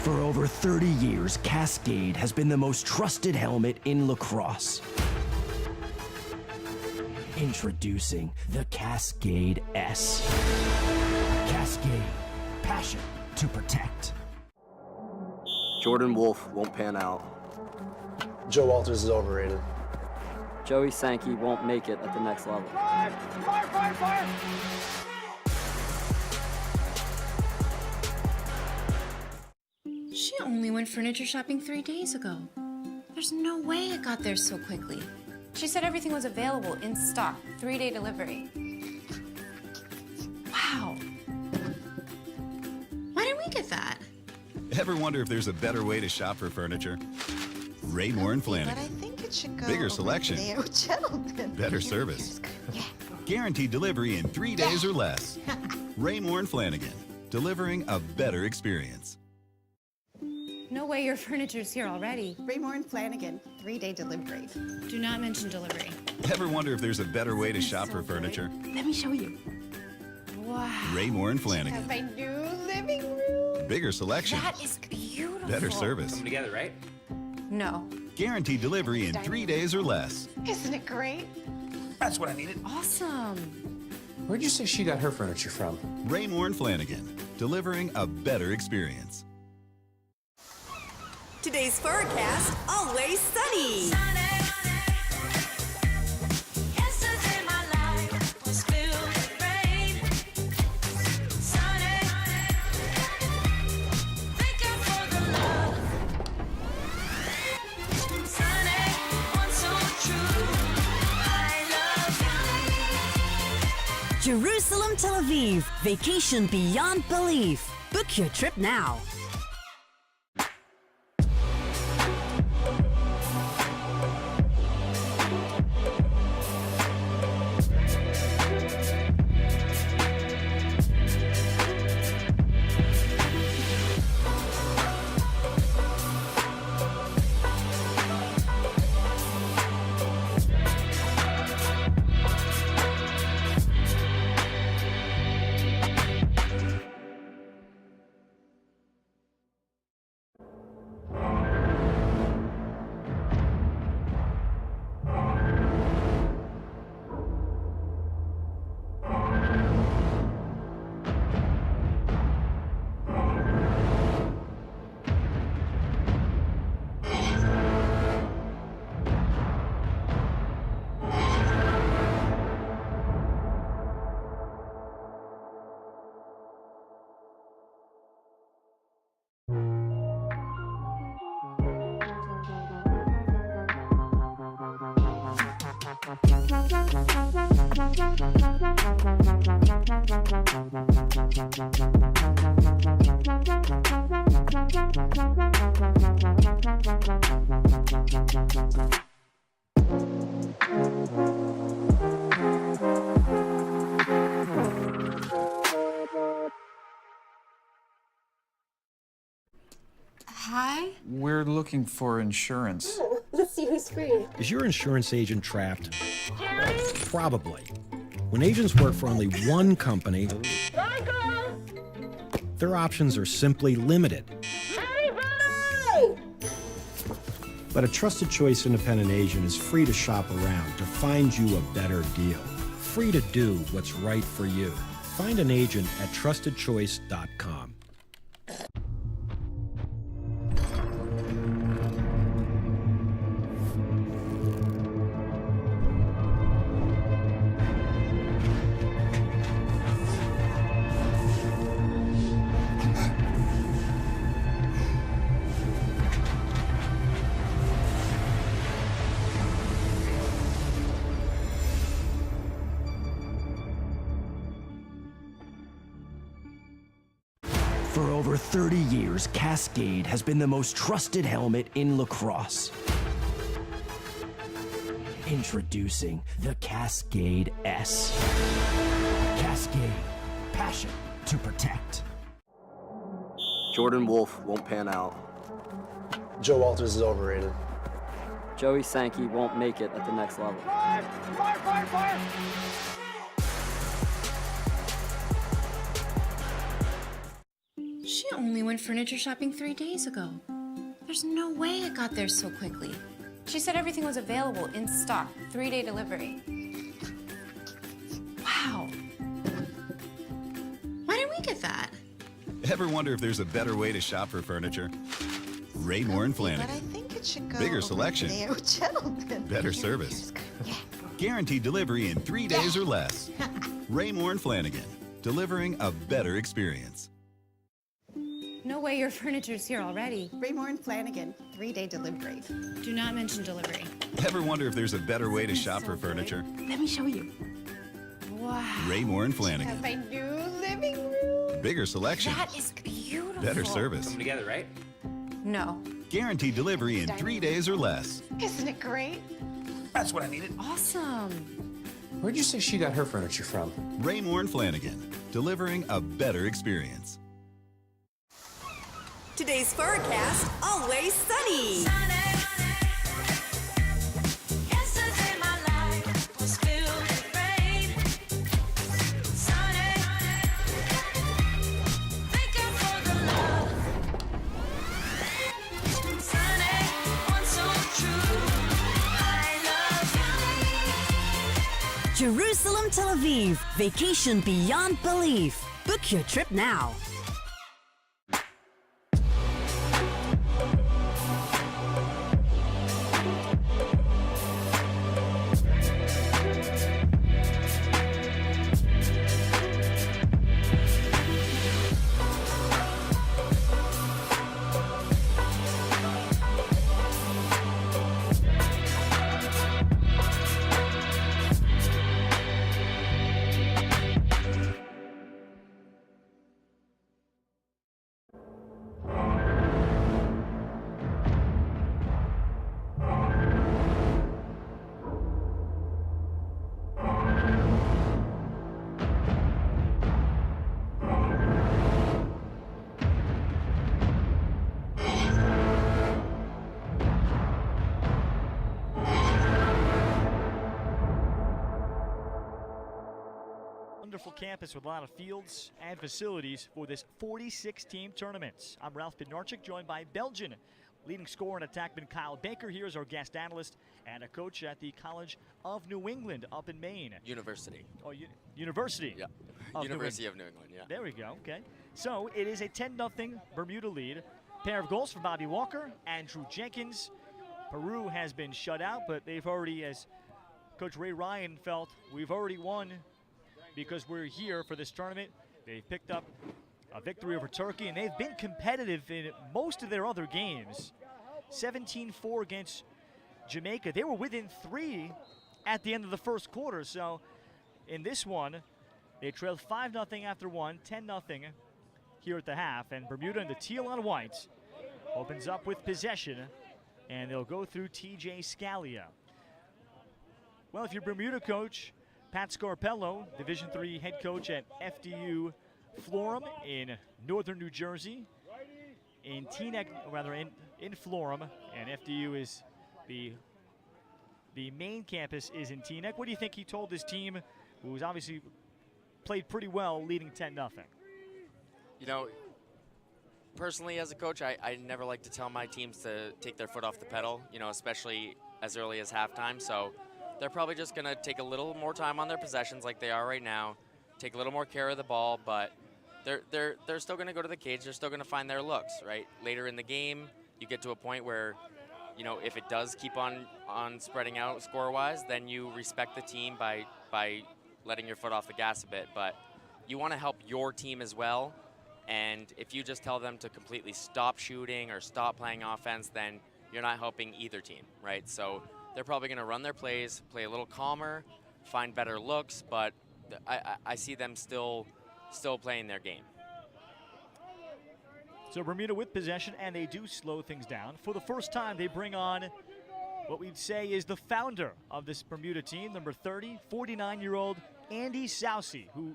For over 30 years, Cascade has been the most trusted helmet in lacrosse. Introducing the Cascade S. Cascade, passion to protect. Jordan Wolf won't pan out. Joe Walters is overrated. Joey Sankey won't make it at the next level. Fire! She only went furniture shopping 3 days ago. There's no way it got there so quickly. She said everything was available in stock, 3-day delivery. Wow. Why didn't we get that? Ever wonder if there's a better way to shop for furniture? Raymore and Flanagan. But I think it should go Bigger over selection. there. Oh, gentlemen. Better service. Yeah. Guaranteed delivery in 3 days or less. Raymore and Flanagan. Delivering a better experience. No way your furniture's here already. Raymore and Flanagan, 3-day delivery. Do not mention delivery. Ever wonder if there's a better way to shop for furniture? Let me show you. Wow. Raymore and Flanagan. Have my new living room. Bigger selection. That is beautiful. Better service. Come together, right? No. Guaranteed delivery in 3 days or less. Isn't it great? That's what I needed. Awesome. Where'd you say she got her furniture from? Raymore and Flanagan. Delivering a better experience. Today's forecast, always sunny. Yesterday my life was filled with rain. Sunny, thank you for the love. Sunny, one so true. I love you. Jerusalem, Tel Aviv, vacation beyond belief. Book your trip now. Hi? We're looking for insurance. Let's see who's free. Is your insurance agent trapped? Probably. When agents work for only one company, their options are simply limited. But a Trusted Choice independent agent is free to shop around to find you a better deal. Free to do what's right for you. Find an agent at trustedchoice.com. For over 30 years, Cascade has been the most trusted helmet in lacrosse. Introducing the Cascade S. Cascade, passion to protect. Jordan Wolf won't pan out. Joe Walters is overrated. Joey Sankey won't make it at the next level. She only went furniture shopping 3 days ago. There's no way it got there so quickly. She said everything was available in stock, 3-day delivery. Wow. Why didn't we get that? Ever wonder if there's a better way to shop for furniture? Raymore and But I Flanagan. think it should go Bigger over selection. there. Oh, gentlemen. Better service. Yeah. Guaranteed delivery in 3 days or less. Raymore and Flanagan. Delivering a better experience. No way your furniture's here already. Raymore and Flanagan, 3-day delivery. Do not mention delivery. Ever wonder if there's a better way to shop for furniture? Let me show you. Wow. Raymore and Have Flanagan. my new living room. Bigger selection. That is beautiful. Better service. Together, right? No. Guaranteed delivery in 3 days or less. Isn't it great? That's what I needed. Awesome. Where'd you say she got her furniture from? Raymore and Flanagan. Delivering a better experience. Today's forecast, always sunny. Yesterday my life was filled with rain. Sunny, thank you for the love. Sunny, one so true. I love you. Jerusalem, Tel Aviv. Vacation beyond belief. Book your trip now. Wonderful campus with a lot of fields and facilities for this 46-team tournament. I'm Ralph Bednarchik, joined by Belgian leading scorer and attackman Kyle Baker. Here is our guest analyst and a coach at the College of New England up in Maine. University. Oh, University. Yeah. Of University of New England, yeah. There we go, okay. So it is a 10-0 Bermuda lead. Pair of goals for Bobby Walker, Andrew Jenkins. Peru has been shut out, but they've already, as Coach Ray Ryan felt, we've already won because we're here for this tournament. They've picked up a victory over Turkey, and they've been competitive in most of their other games. 17-4 against Jamaica. They were within 3 at the end of the first quarter, so in this one, they trailed 5-0 after 1, 10-0 here at the half, and Bermuda in the teal on white opens up with possession, and they'll go through TJ Scalia. Well, if you're Bermuda coach, Pat Scarpello, Division III head coach at FDU Florham in northern New Jersey, in Teaneck, rather in Florham, and FDU is the The main campus is in Teaneck. What do you think he told his team, who's obviously played pretty well, leading 10-0? You know, personally as a coach, I never like to tell my teams to take their foot off the pedal, you know, especially as early as halftime. So they're probably just going to take a little more time on their possessions like they are right now, take a little more care of the ball, but they're still going to go to the cage. They're still going to find their looks, right? Later in the game, you get to a point where, you know, if it does keep on spreading out score-wise, then you respect the team by letting your foot off the gas a bit. But you want to help your team as well. And if you just tell them to completely stop shooting or stop playing offense, then you're not helping either team, right? So they're probably going to run their plays, play a little calmer, find better looks, but I see them still playing their game. So Bermuda with possession, and they do slow things down. For the first time, they bring on what we'd say is the founder of this Bermuda team, number 30, 49-year-old Andy Sousey, who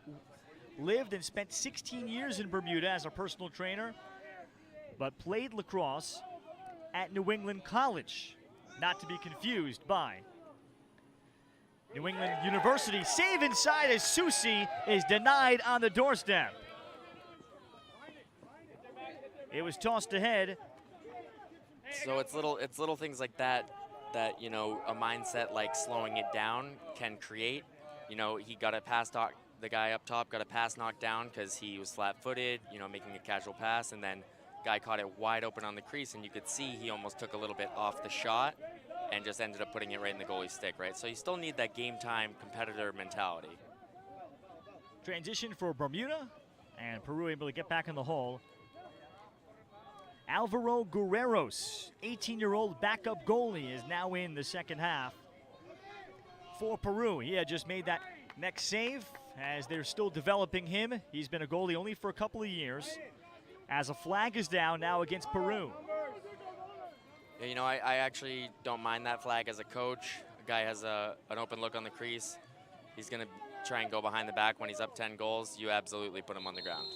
lived and spent 16 years in Bermuda as a personal trainer, but played lacrosse at New England College, not to be confused by New England University. Save inside as Sousey is denied on the doorstep. It was tossed ahead. So it's little things like that you know, a mindset like slowing it down can create. You know, he got a pass knock. The guy up top got a pass knocked down because he was flat-footed, you know, making a casual pass, and then guy caught it wide open on the crease, and you could see he almost took a little bit off the shot and just ended up putting it right in the goalie's stick, right? So you still need that game-time competitor mentality. Transition for Bermuda, and Peru able to get back in the hole. Alvaro Guerreros, 18-year-old backup goalie, is now in the second half for Peru. He had just made that next save as they're still developing him. He's been a goalie only for a couple of years. As a flag is down now against Peru. Yeah, you know, I actually don't mind that flag as a coach. A guy has an open look on the crease. He's going to try and go behind the back when he's up 10 goals. You absolutely put him on the ground.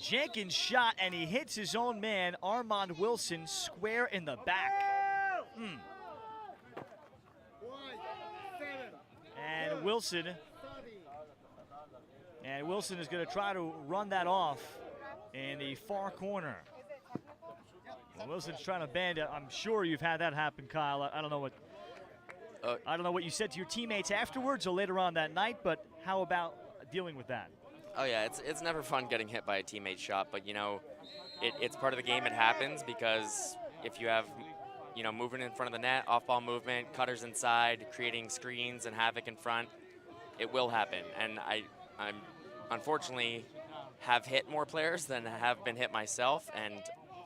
Jenkins shot, and he hits his own man, Armand Wilson, square in the back. And Wilson is going to try to run that off in the far corner. Wilson's trying to band it. I'm sure you've had that happen, Kyle. I don't know what you said to your teammates afterwards or later on that night, but how about dealing with that? Oh yeah, it's never fun getting hit by a teammate's shot, but you know, it's part of the game. It happens because if you have, you know, movement in front of the net, off-ball movement, cutters inside, creating screens and havoc in front, it will happen. And I'm unfortunately have hit more players than have been hit myself, and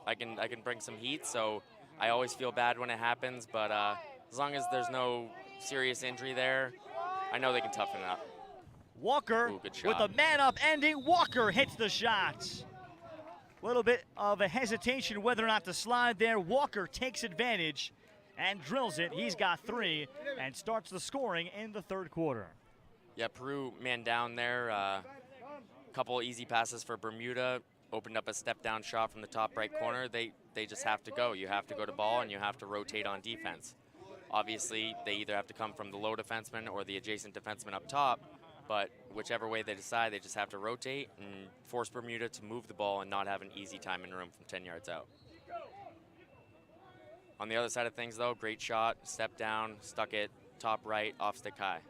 I can bring some heat. So I always feel bad when it happens, but as long as there's no serious injury there, I know they can toughen it up. Walker with a man-up ending. Walker hits the shots. A little bit of a hesitation whether or not to slide there. Walker takes advantage and drills it. He's got 3 and starts the scoring in the third quarter. Yeah, Peru man down there. Couple easy passes for Bermuda. Opened up a step-down shot from the top right corner. They just have to go. You have to go to ball, and you have to rotate on defense. Obviously, they either have to come from the low defenseman or the adjacent defenseman up top. But whichever way they decide, they just have to rotate and force Bermuda to move the ball and not have an easy time in room from 10 yards out. On the other side of things, though, great shot, step down, stuck it, top right, off stick high.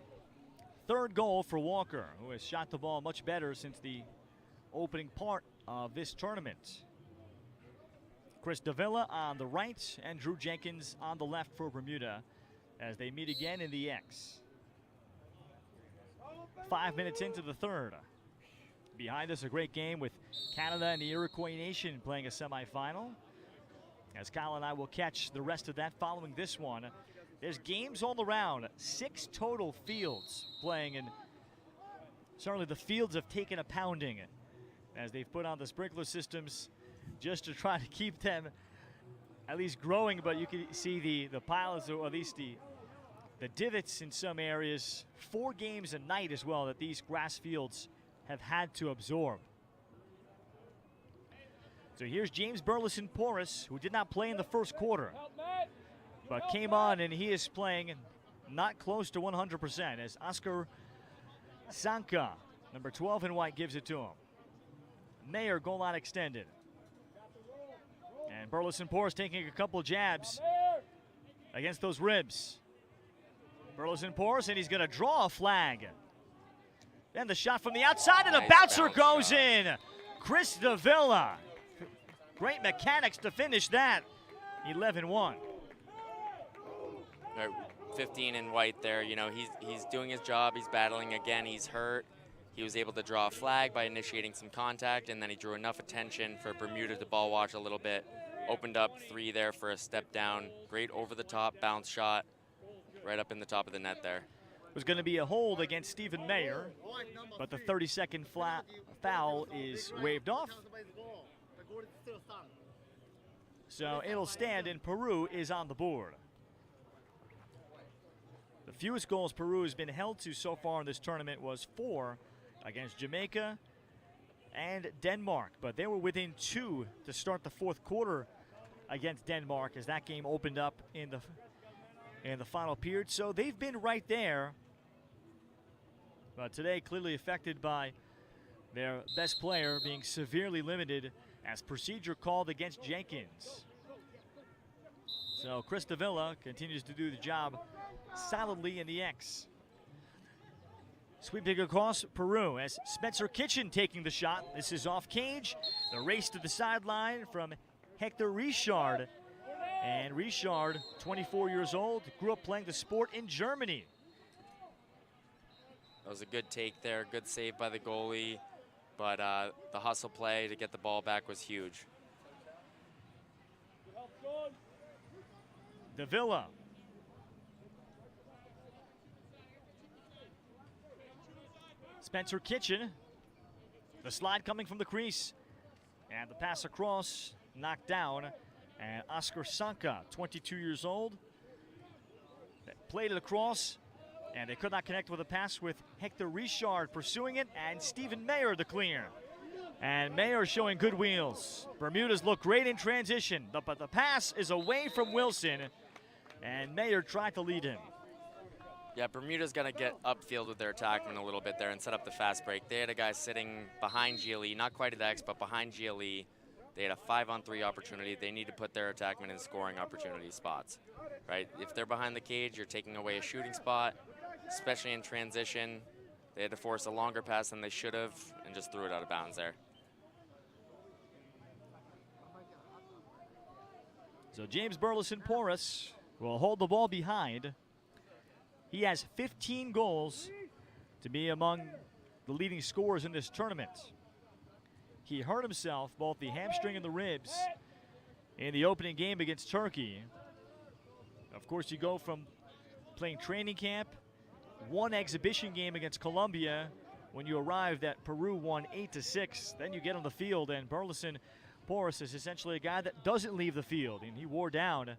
Third goal for Walker, who has shot the ball much better since the opening part of this tournament. Chris Davila on the right and Drew Jenkins on the left for Bermuda as they meet again in the X. 5 minutes into the third. Behind us, a great game with Canada and the Iroquois Nation playing a semifinal. As Kyle and I will catch the rest of that following this one. There's games all around, 6 total fields playing, and certainly the fields have taken a pounding as they've put on the sprinkler systems just to try to keep them at least growing, but you can see the piles, or at least the divots in some areas. 4 games a night as well that these grass fields have had to absorb. So here's James Burleson-Porras, who did not play in the first quarter, but came on, and he is playing not close to 100% as Oscar Sanka, number 12 in white, gives it to him. Mayer goal line extended. And Burleson Porras taking a couple jabs against those ribs. Burleson Porras, and he's going to draw a flag. Then the shot from the outside, and a bouncer goes in. Chris Davila. Great mechanics to finish that. 11-1. 15 in white there. You know, he's doing his job. He's battling again. He's hurt. He was able to draw a flag by initiating some contact, and then he drew enough attention for Bermuda to ball watch a little bit. Opened up 3 there for a step down. Great over-the-top bounce shot right up in the top of the net there. Was going to be a hold against Stephen Mayer, but the 30-second foul is waved off. So it'll stand, and Peru is on the board. The fewest goals Peru has been held to so far in this tournament was 4 against Jamaica and Denmark, but they were within 2 to start the fourth quarter against Denmark as that game opened up in the final period. So they've been right there, but today clearly affected by their best player being severely limited as procedure called against Jenkins. So Chris Davila continues to do the job solidly in the X. Sweeping across Peru as Spencer Kitchen taking the shot. This is off cage. The race to the sideline from Hector Rashard. And Rashard, 24 years old, grew up playing the sport in Germany. That was a good take there, good save by the goalie, but the hustle play to get the ball back was huge. Davila. Spencer Kitchen. The slide coming from the crease. And the pass across, knocked down. And Oscar Sanka, 22 years old, played it across, and they could not connect with a pass with Hector Rashard pursuing it, and Stephen Mayer the clear. And Mayer showing good wheels. Bermuda's look great in transition, but the pass is away from Wilson, and Mayer tried to lead him. Yeah, Bermuda's going to get upfield with their attackman a little bit there and set up the fast break. They had a guy sitting behind GLE, not quite at X, but behind GLE. They had a 5-on-3 opportunity. They need to put their attackmen in scoring opportunity spots, right? If they're behind the cage, you're taking away a shooting spot, especially in transition. They had to force a longer pass than they should have and just threw it out of bounds there. So James Burleson Porras will hold the ball behind. He has 15 goals to be among the leading scorers in this tournament. He hurt himself, both the hamstring and the ribs, in the opening game against Turkey. Of course, you go from playing training camp, 1 exhibition game against Colombia, when you arrived at Peru won 8-6. Then you get on the field, and Burleson Porras is essentially a guy that doesn't leave the field, and he wore down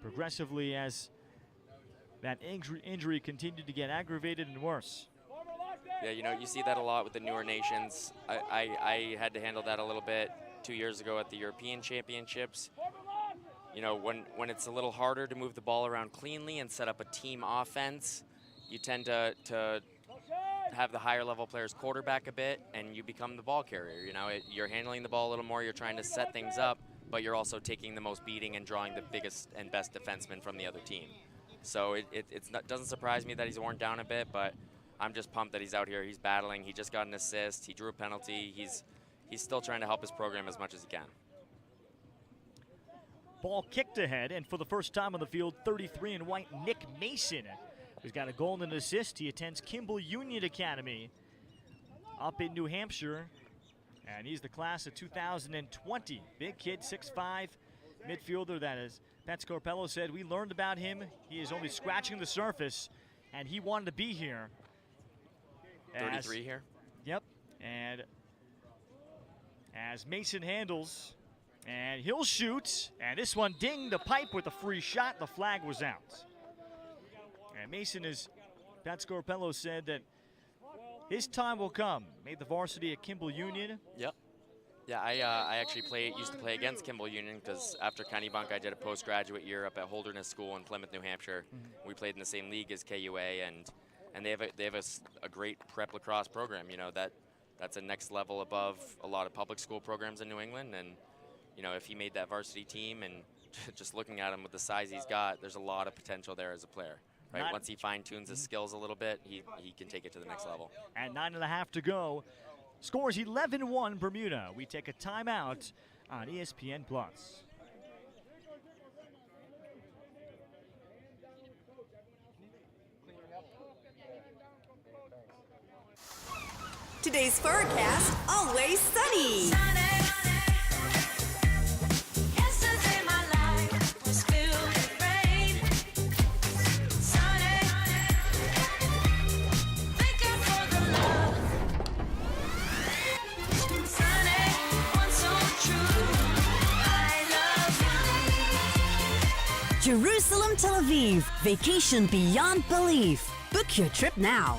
progressively as that injury continued to get aggravated and worse. Yeah, you know, you see that a lot with the newer nations. I had to handle that a little bit 2 years ago at the European Championships. You know, when it's a little harder to move the ball around cleanly and set up a team offense, you tend to have the higher level players quarterback a bit, and you become the ball carrier. You know, you're handling the ball a little more, you're trying to set things up, but you're also taking the most beating and drawing the biggest and best defenseman from the other team. So it doesn't surprise me that he's worn down a bit, but I'm just pumped that he's out here. He's battling. He just got an assist. He drew a penalty. He's still trying to help his program as much as he can. Ball kicked ahead, and for the first time on the field, 33 in white, Nick Mason, who's got a goal and an assist. He attends Kimball Union Academy up in New Hampshire, and he's the class of 2020. Big kid, 6'5", midfielder. That is, Pat Scarpello said, we learned about him. He is only scratching the surface, and he wanted to be here. 33 here? Yep. And as Mason handles, and he'll shoot, and this one dinged the pipe with a free shot. The flag was out. And Mason is, Pat Scarpello said that his time will come. Made the varsity at Kimball Union. Yep. Yeah, I actually used to play against Kimball Union because after Kennebunk I did a postgraduate year up at Holderness School in Plymouth, New Hampshire. We played in the same league as KUA, and they have a great prep lacrosse program. You know, that's a next level above a lot of public school programs in New England. And you know, if he made that varsity team, and just looking at him with the size he's got, there's a lot of potential there as a player. Right? Once he fine-tunes his skills a little bit, he can take it to the next level. And 9.5 to go. Scores 11-1 Bermuda. We take a timeout on ESPN+. Today's forecast, always sunny. Yesterday my life was filled with rain. Sunny, thinking for the love. Sunny, one so true. I love you. Jerusalem, Tel Aviv. Vacation beyond belief. Book your trip now.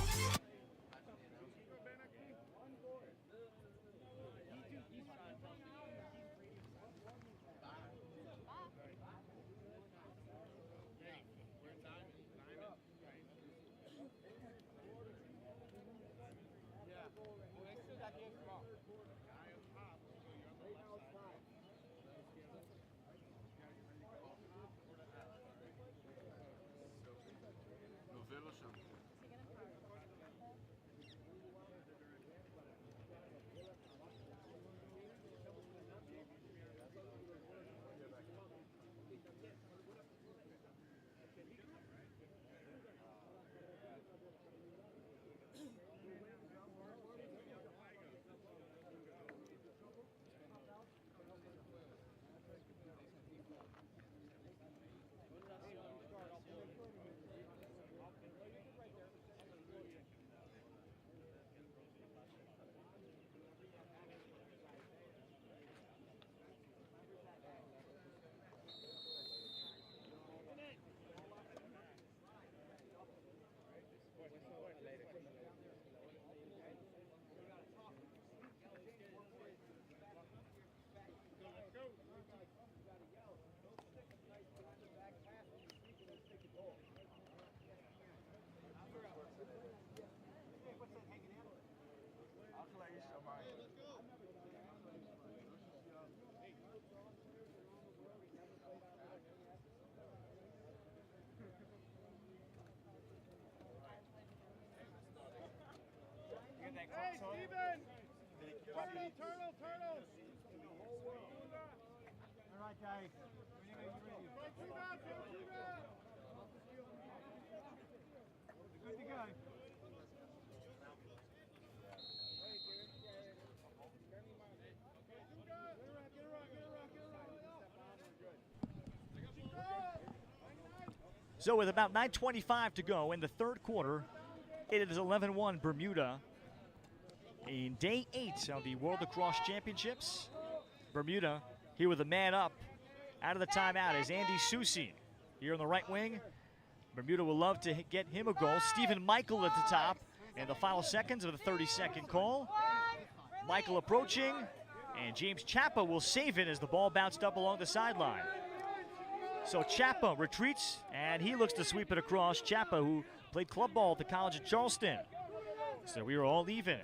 Hey, Steven! Turtle! All right, guys. Good to go. So with about 9:25 to go in the third quarter, it is 11-1 Bermuda in day 8 of the World Lacrosse Championships. Bermuda here with a man up. Out of the timeout is Andy Susi here on the right wing. Bermuda will love to get him a goal. Stephen Michael at the top in the final seconds of the 30-second call. Michael approaching, and James Chappa will save it as the ball bounced up along the sideline. So Chappa retreats, and he looks to sweep it across. Chappa, who played club ball at the College of Charleston. So we are all even.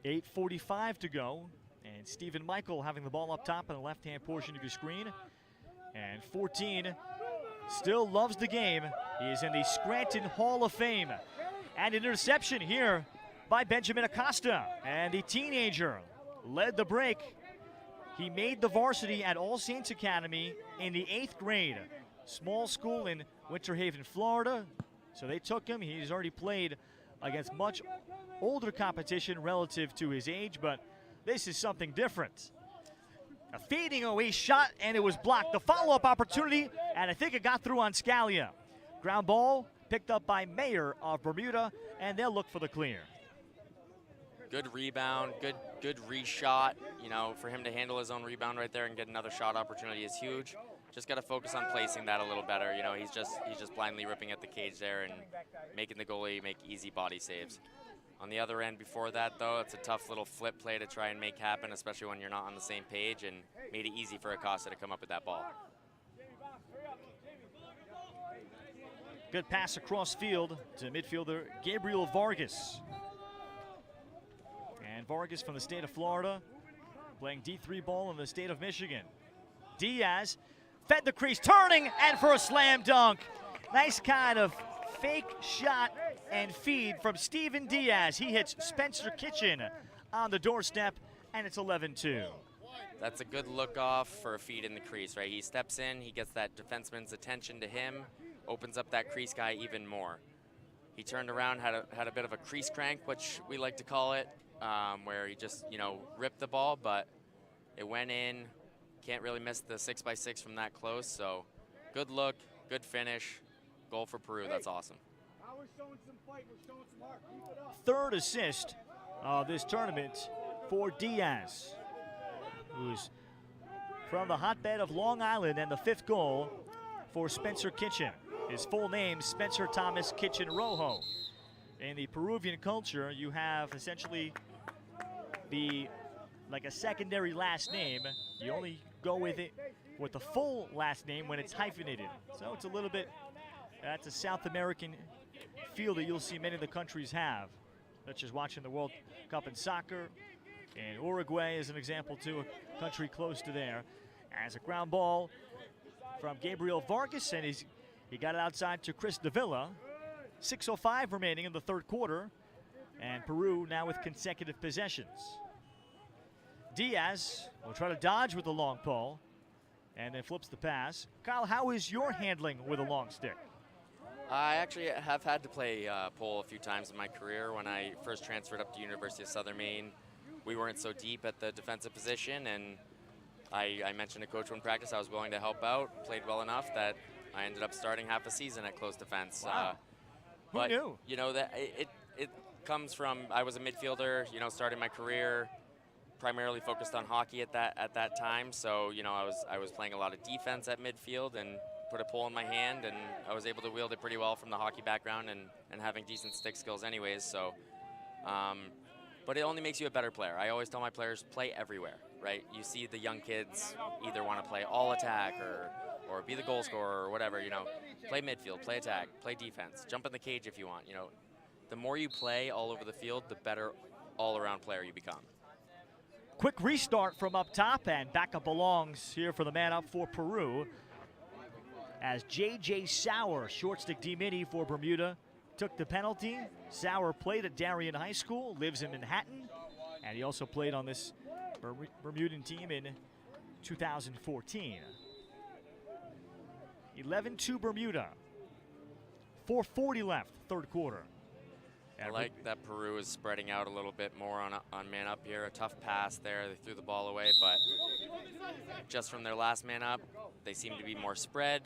8:45 to go, and Stephen Michael having the ball up top in the left-hand portion of your screen. And 14 still loves the game. He is in the Scranton Hall of Fame. And an interception here by Benjamin Acosta. And the teenager led the break. He made the varsity at All Saints Academy in the 8th grade. Small school in Winter Haven, Florida. So they took him. He's already played against much older competition relative to his age, but this is something different. A fading away shot, and it was blocked. The follow-up opportunity, and I think it got through on Scalia. Ground ball picked up by Mayer of Bermuda, and they'll look for the clear. Good rebound, good reshot. You know, for him to handle his own rebound right there and get another shot opportunity is huge. Just got to focus on placing that a little better. You know, he's just blindly ripping at the cage there and making the goalie make easy body saves. On the other end before that, though, it's a tough little flip play to try and make happen, especially when you're not on the same page, and made it easy for Acosta to come up with that ball. Good pass across field to midfielder Gabriel Vargas. And Vargas from the state of Florida, playing D3 ball in the state of Michigan. Diaz fed the crease, turning, and for a slam dunk. Nice kind of fake shot and feed from Steven Diaz. He hits Spencer Kitchen on the doorstep, and it's 11-2. That's a good look off for a feed in the crease, right? He steps in, he gets that defenseman's attention to him, opens up that crease guy even more. He turned around, had a bit of a crease crank, which we like to call it, where he just, ripped the ball, but it went in. Can't really miss the 6x6 from that close, so good look, good finish, goal for Peru. That's awesome. Now we're showing some fight, we're showing some heart. Keep it up. Third assist of this tournament for Diaz, who's from the hotbed of Long Island, and the 5th goal for Spencer Kitchen. His full name, Spencer Thomas Kitchen Rojo. In the Peruvian culture, you have essentially like a secondary last name. You only go with it with the full last name when it's hyphenated. So it's a little bit, that's a South American feel that you'll see many of the countries have, such as watching the World Cup in soccer. And Uruguay is an example too, a country close to there. As a ground ball from Gabriel Vargas, and he got it outside to Chris Davila. 6:05 remaining in the 3rd quarter, and Peru now with consecutive possessions. Diaz will try to dodge with the long pole, and then flips the pass. Kyle, how is your handling with a long stick? I actually have had to play pole a few times in my career. When I first transferred up to University of Southern Maine, we weren't so deep at the defensive position, and I mentioned to coach one practice I was willing to help out, played well enough that I ended up starting half a season at close defense. Wow. But Who knew? That it comes from, I was a midfielder, starting my career primarily focused on hockey at that time. So, I was playing a lot of defense at midfield and put a pole in my hand, and I was able to wield it pretty well from the hockey background and having decent stick skills anyways. So, but it only makes you a better player. I always tell my players, play everywhere, right? You see the young kids either want to play all attack or be the goal scorer or whatever, play midfield, play attack, play defense, jump in the cage if you want. The more you play all over the field, the better all-around player you become. Quick restart from up top, and backup belongs here for the man up for Peru, as J.J. Sauer, short stick D-mini for Bermuda, took the penalty. Sauer played at Darien High School, lives in Manhattan, and he also played on this Bermudan team in 2014. 11-2 Bermuda. 4:40 left, 3rd quarter. I like that Peru is spreading out a little bit more on man up here. A tough pass there. They threw the ball away, but just from their last man up, they seem to be more spread,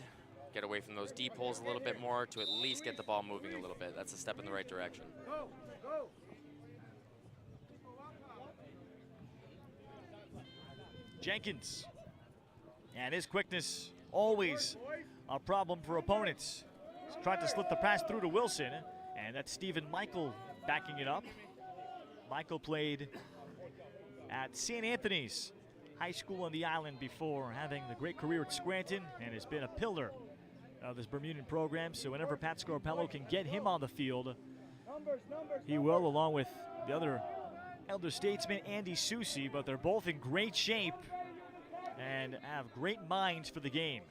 get away from those deep holes a little bit more to at least get the ball moving a little bit. That's a step in the right direction. Jenkins, and his quickness always a problem for opponents. He's tried to slip the pass through to Wilson, and that's Stephen Michael backing it up. Michael played at St. Anthony's High School on the island before having the great career at Scranton, and has been a pillar of this Bermudan program. So whenever Pat Scarpello can get him on the field, he will, along with the other elder statesman, Andy Susi. But they're both in great shape and have great minds for the game.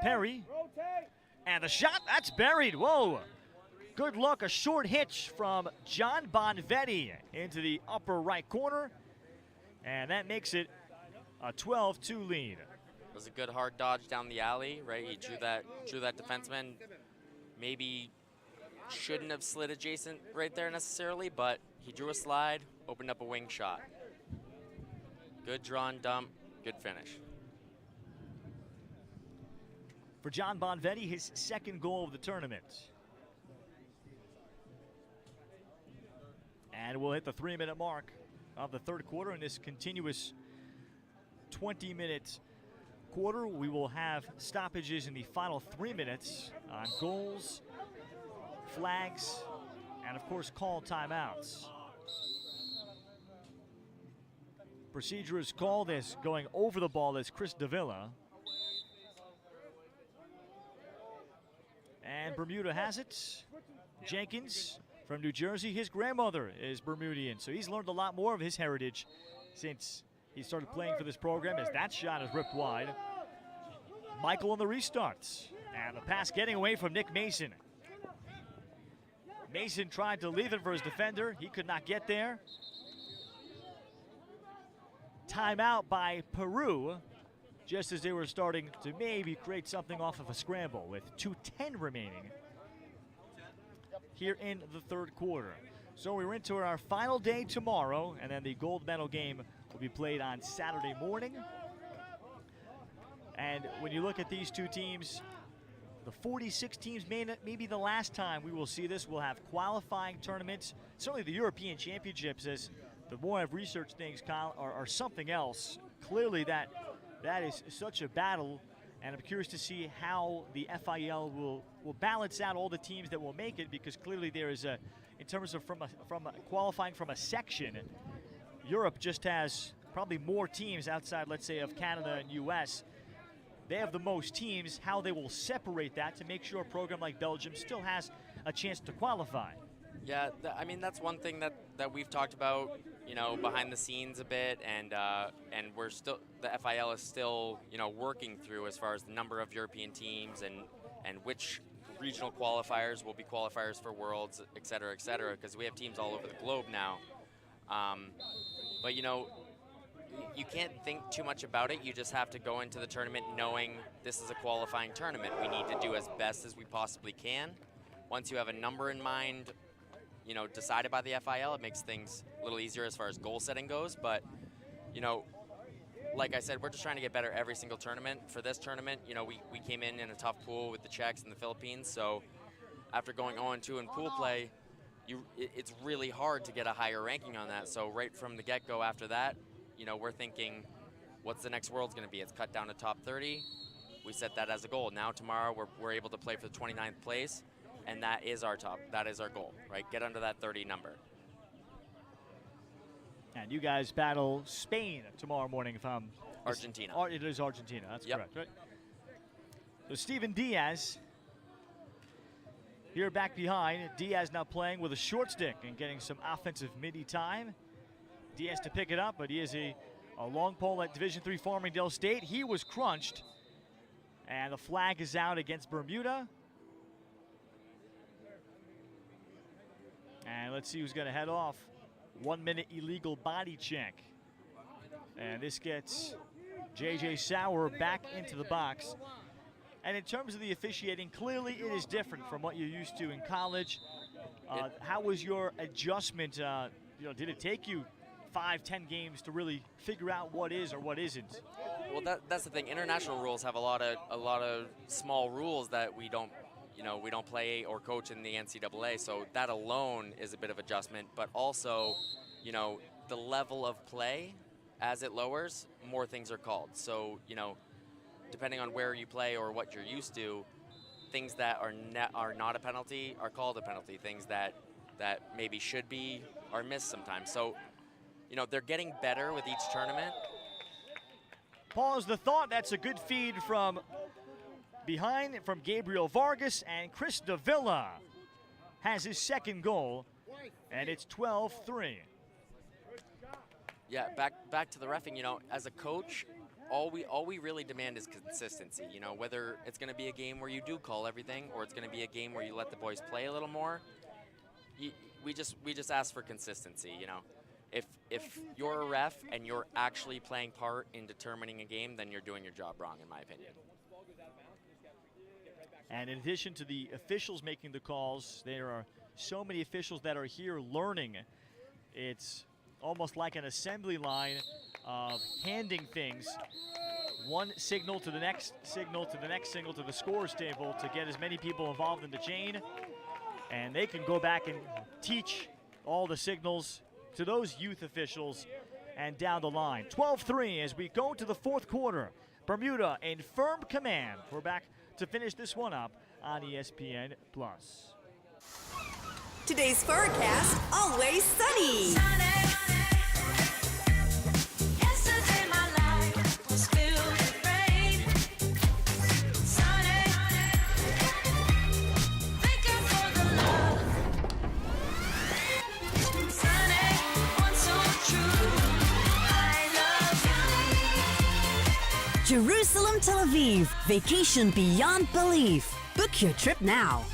Perry, and the shot, that's buried. Whoa, good look, a short hitch from John Bonvetti into the upper right corner, and that makes it a 12-2 lead. It was a good hard dodge down the alley, right? He drew that defenseman. Maybe shouldn't have slid adjacent right there necessarily, but he drew a slide, opened up a wing shot. Good drawn dump, good finish. For John Bonvetti, his 2nd goal of the tournament. And we'll hit the 3-minute mark of the 3rd quarter in this continuous 20-minute quarter. We will have stoppages in the final 3 minutes on goals, flags, and of course call timeouts. Procedure is called as going over the ball as Chris Davila. And Bermuda has it. Jenkins from New Jersey. His grandmother is Bermudian, so he's learned a lot more of his heritage since he started playing for this program, as that shot is ripped wide. Michael on the restarts. And the pass getting away from Nick Mason. Mason tried to leave it for his defender. He could not get there. Timeout by Peru, just as they were starting to maybe create something off of a scramble with 2:10 remaining here in the third quarter. So we're into our final day tomorrow, and then the gold medal game will be played on Saturday morning. And when you look at these two teams, the 46 teams may be the last time we will see this. We'll have qualifying tournaments. Certainly the European Championships, as the more I've researched things, Kyle, are something else. Clearly that is such a battle, and I'm curious to see how the FIL will balance out all the teams that will make it, because clearly there is a, in terms of from qualifying from a section, Europe just has probably more teams outside, let's say, of Canada and US. They have the most teams. How they will separate that to make sure a program like Belgium still has a chance to qualify. Yeah, I mean, that's one thing that we've talked about, you know, behind the scenes a bit, and we're still, the FIL is still, you know, working through as far as the number of European teams and which regional qualifiers will be qualifiers for Worlds, et cetera, because we have teams all over the globe now. But, you know, you can't think too much about it. You just have to go into the tournament knowing this is a qualifying tournament. We need to do as best as we possibly can. Once you have a number in mind, you know, decided by the FIL, it makes things a little easier as far as goal setting goes. But, you know, like I said, we're just trying to get better every single tournament. For this tournament, you know, we came in a tough pool with the Czechs and the Philippines. So after going 0-2 in pool play, it's really hard to get a higher ranking on that. So right from the get-go after that, you know, we're thinking, what's the next World's going to be? It's cut down to top 30. We set that as a goal. Now tomorrow we're able to play for the 29th place, and that is our goal, right? Get under that 30 number. And you guys battle Spain tomorrow morning, if I'm... Argentina. It is Argentina, that's Yep. correct, right? So Steven Diaz here back behind. Diaz now playing with a short stick and getting some offensive midi time. Diaz to pick it up, but he is a long pole at Division III Farmingdale State. He was crunched, and the flag is out against Bermuda. And let's see who's going to head off. 1 minute illegal body check. And this gets J.J. Sauer back into the box. And in terms of the officiating, clearly it is different from what you're used to in college. How was your adjustment? You know, did it take you 5-10 games to really figure out what is or what isn't? Well, that's the thing. International rules have a lot of small rules that we don't play or coach in the NCAA. So that alone is a bit of adjustment. But also, you know, the level of play, as it lowers, more things are called. So, you know, depending on where you play or what you're used to, things that are not a penalty are called a penalty. Things that maybe should be are missed sometimes. So, you know, they're getting better with each tournament. Pause the thought. That's a good feed from behind from Gabriel Vargas, and Chris Davila has his second goal, and it's 12-3. Yeah, back to the reffing. You know, as a coach, all we really demand is consistency. You know, whether it's going to be a game where you do call everything, or it's going to be a game where you let the boys play a little more. We just ask for consistency. You know, if you're a ref and you're actually playing part in determining a game, then you're doing your job wrong, in my opinion. And in addition to the officials making the calls, there are so many officials that are here learning. It's almost like an assembly line of handing things, one signal to the next signal to the next signal to the scores table to get as many people involved in the chain. And they can go back and teach all the signals to those youth officials and down the line. 12-3 as we go to the fourth quarter. Bermuda in firm command. We're back to finish this one up on ESPN+. Today's forecast, always sunny. Yesterday my life was filled with rain. Sunny. Jerusalem, Tel Aviv. Vacation beyond belief. Book your trip now.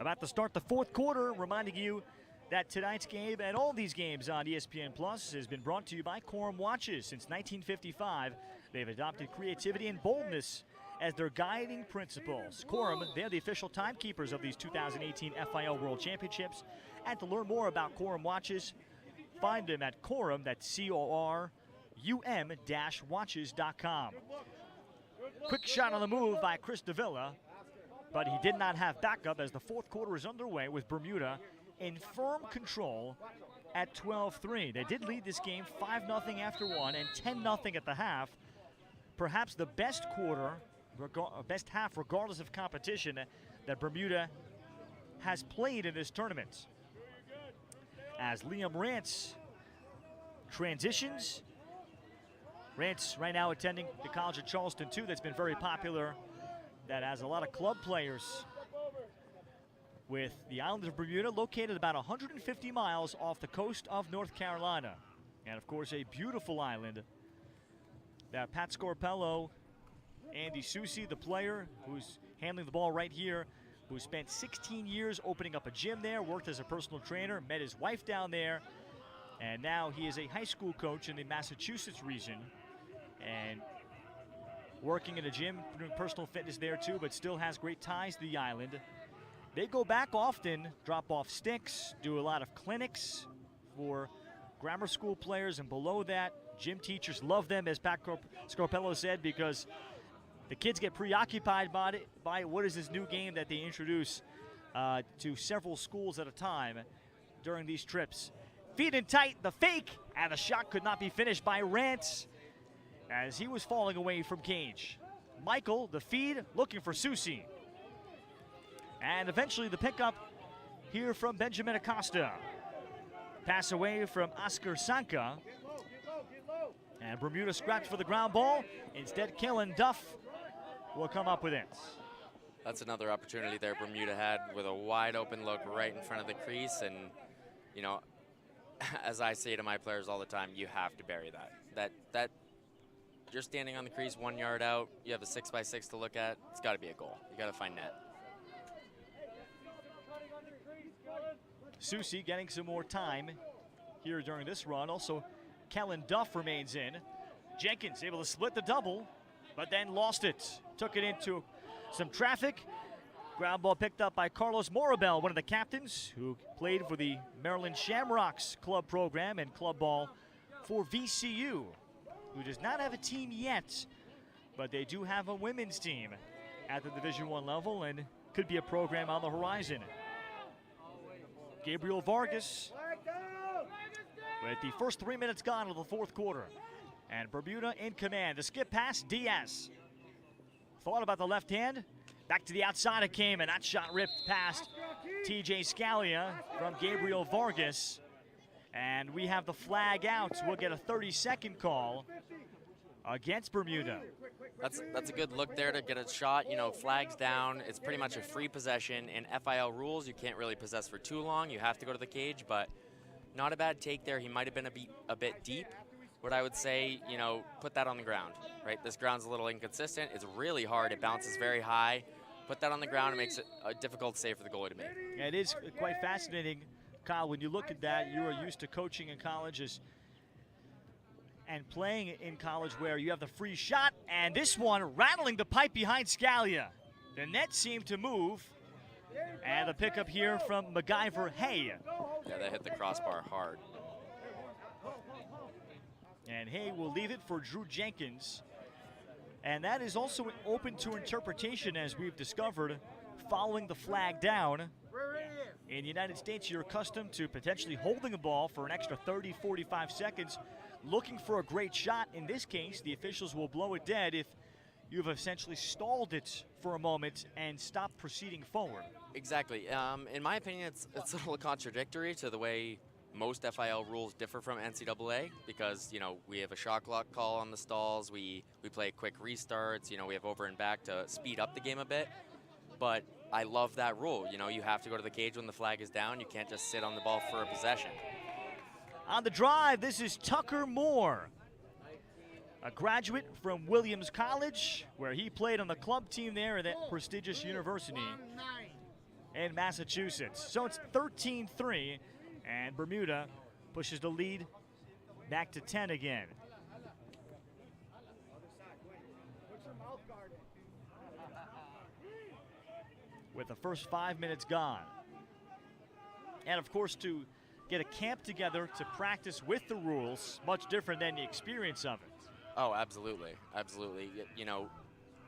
About to start the fourth quarter, reminding you that tonight's game and all these games on ESPN Plus has been brought to you by Quorum Watches. Since 1955, they've adopted creativity and boldness as their guiding principles. Quorum, they're the official timekeepers of these 2018 FIL World Championships. And to learn more about Quorum Watches, find them at Quorum, that's CORUM-watches.com. Quick shot on the move by Chris Davila, but he did not have backup as the fourth quarter is underway with Bermuda in firm control at 12-3. They did lead this game 5-0 after one and 10-0 at the half. Perhaps the best quarter, best half regardless of competition that Bermuda has played in this tournament. As Liam Rance transitions, Rance right now attending the College of Charleston too, that's been very popular, that has a lot of club players, with the island of Bermuda located about 150 miles off the coast of North Carolina. And of course a beautiful island that Pat Scorpello, Andy Susi, the player who's handling the ball right here, who spent 16 years opening up a gym there, worked as a personal trainer, met his wife down there, and now he is a high school coach in the Massachusetts region and working in a gym, doing personal fitness there too, but still has great ties to the island. They go back often, drop off sticks, do a lot of clinics for grammar school players and below that. Gym teachers love them, as Pat Scorpello said, because the kids get preoccupied by what is this new game that they introduce to several schools at a time during these trips. Feet in tight, the fake, and the shot could not be finished by Rance as he was falling away from Cage. Michael, the feed, looking for Susi. And eventually the pickup here from Benjamin Acosta. Pass away from Oscar Sanka. And Bermuda scraps for the ground ball. Instead, Kellen Duff will come up with it. That's another opportunity there Bermuda had with a wide open look right in front of the crease. And, you know, as I say to my players all the time, you have to bury that. That you're standing on the crease 1 yard out, you have a 6x6 to look at, it's got to be a goal. You got to find net. Susi getting some more time here during this run. Also, Kellen Duff remains in. Jenkins able to split the double, but then lost it. Took it into some traffic. Ground ball picked up by Carlos Morabel, one of the captains who played for the Maryland Shamrocks club program and club ball for VCU, who does not have a team yet, but they do have a women's team at the Division I level and could be a program on the horizon. Gabriel Vargas with the first 3 minutes gone of the fourth quarter. And Bermuda in command. The skip pass, Diaz. Thought about the left hand. Back to the outside it came, and that shot ripped past TJ Scalia from Gabriel Vargas. And we have the flag out. We'll get a 30-second call against Bermuda. That's a good look there to get a shot. You know, flags down. It's pretty much a free possession. In FIL rules, you can't really possess for too long. You have to go to the cage, but not a bad take there. He might have been a bit deep. What I would say, you know, put that on the ground, right? This ground's a little inconsistent. It's really hard. It bounces very high. Put that on the ground. It makes it a difficult save for the goalie to make. Yeah, it is quite fascinating, Kyle. When you look at that, you are used to coaching in colleges and playing in college where you have the free shot, and this one rattling the pipe behind Scalia. The net seemed to move, and the pickup here from MacGyver Hay. Yeah, that hit the crossbar hard. And Hay will leave it for Drew Jenkins. And that is also open to interpretation, as we've discovered, following the flag down. In the United States, you're accustomed to potentially holding a ball for an extra 30, 45 seconds, looking for a great shot. In this case, the officials will blow it dead if you've essentially stalled it for a moment and stopped proceeding forward. Exactly. In my opinion, it's a little contradictory to the way most FIL rules differ from NCAA, because, you know, we have a shot clock call on the stalls, we play quick restarts, you know, we have over and back to speed up the game a bit. But I love that rule. You know, you have to go to the cage when the flag is down. You can't just sit on the ball for a possession. On the drive, this is Tucker Moore, a graduate from Williams College, where he played on the club team there at that prestigious university in Massachusetts. So it's 13-3. And Bermuda pushes the lead back to 10 again. With the first 5 minutes gone. And of course, to get a camp together to practice with the rules, much different than the experience of it. Oh, absolutely, absolutely. You know,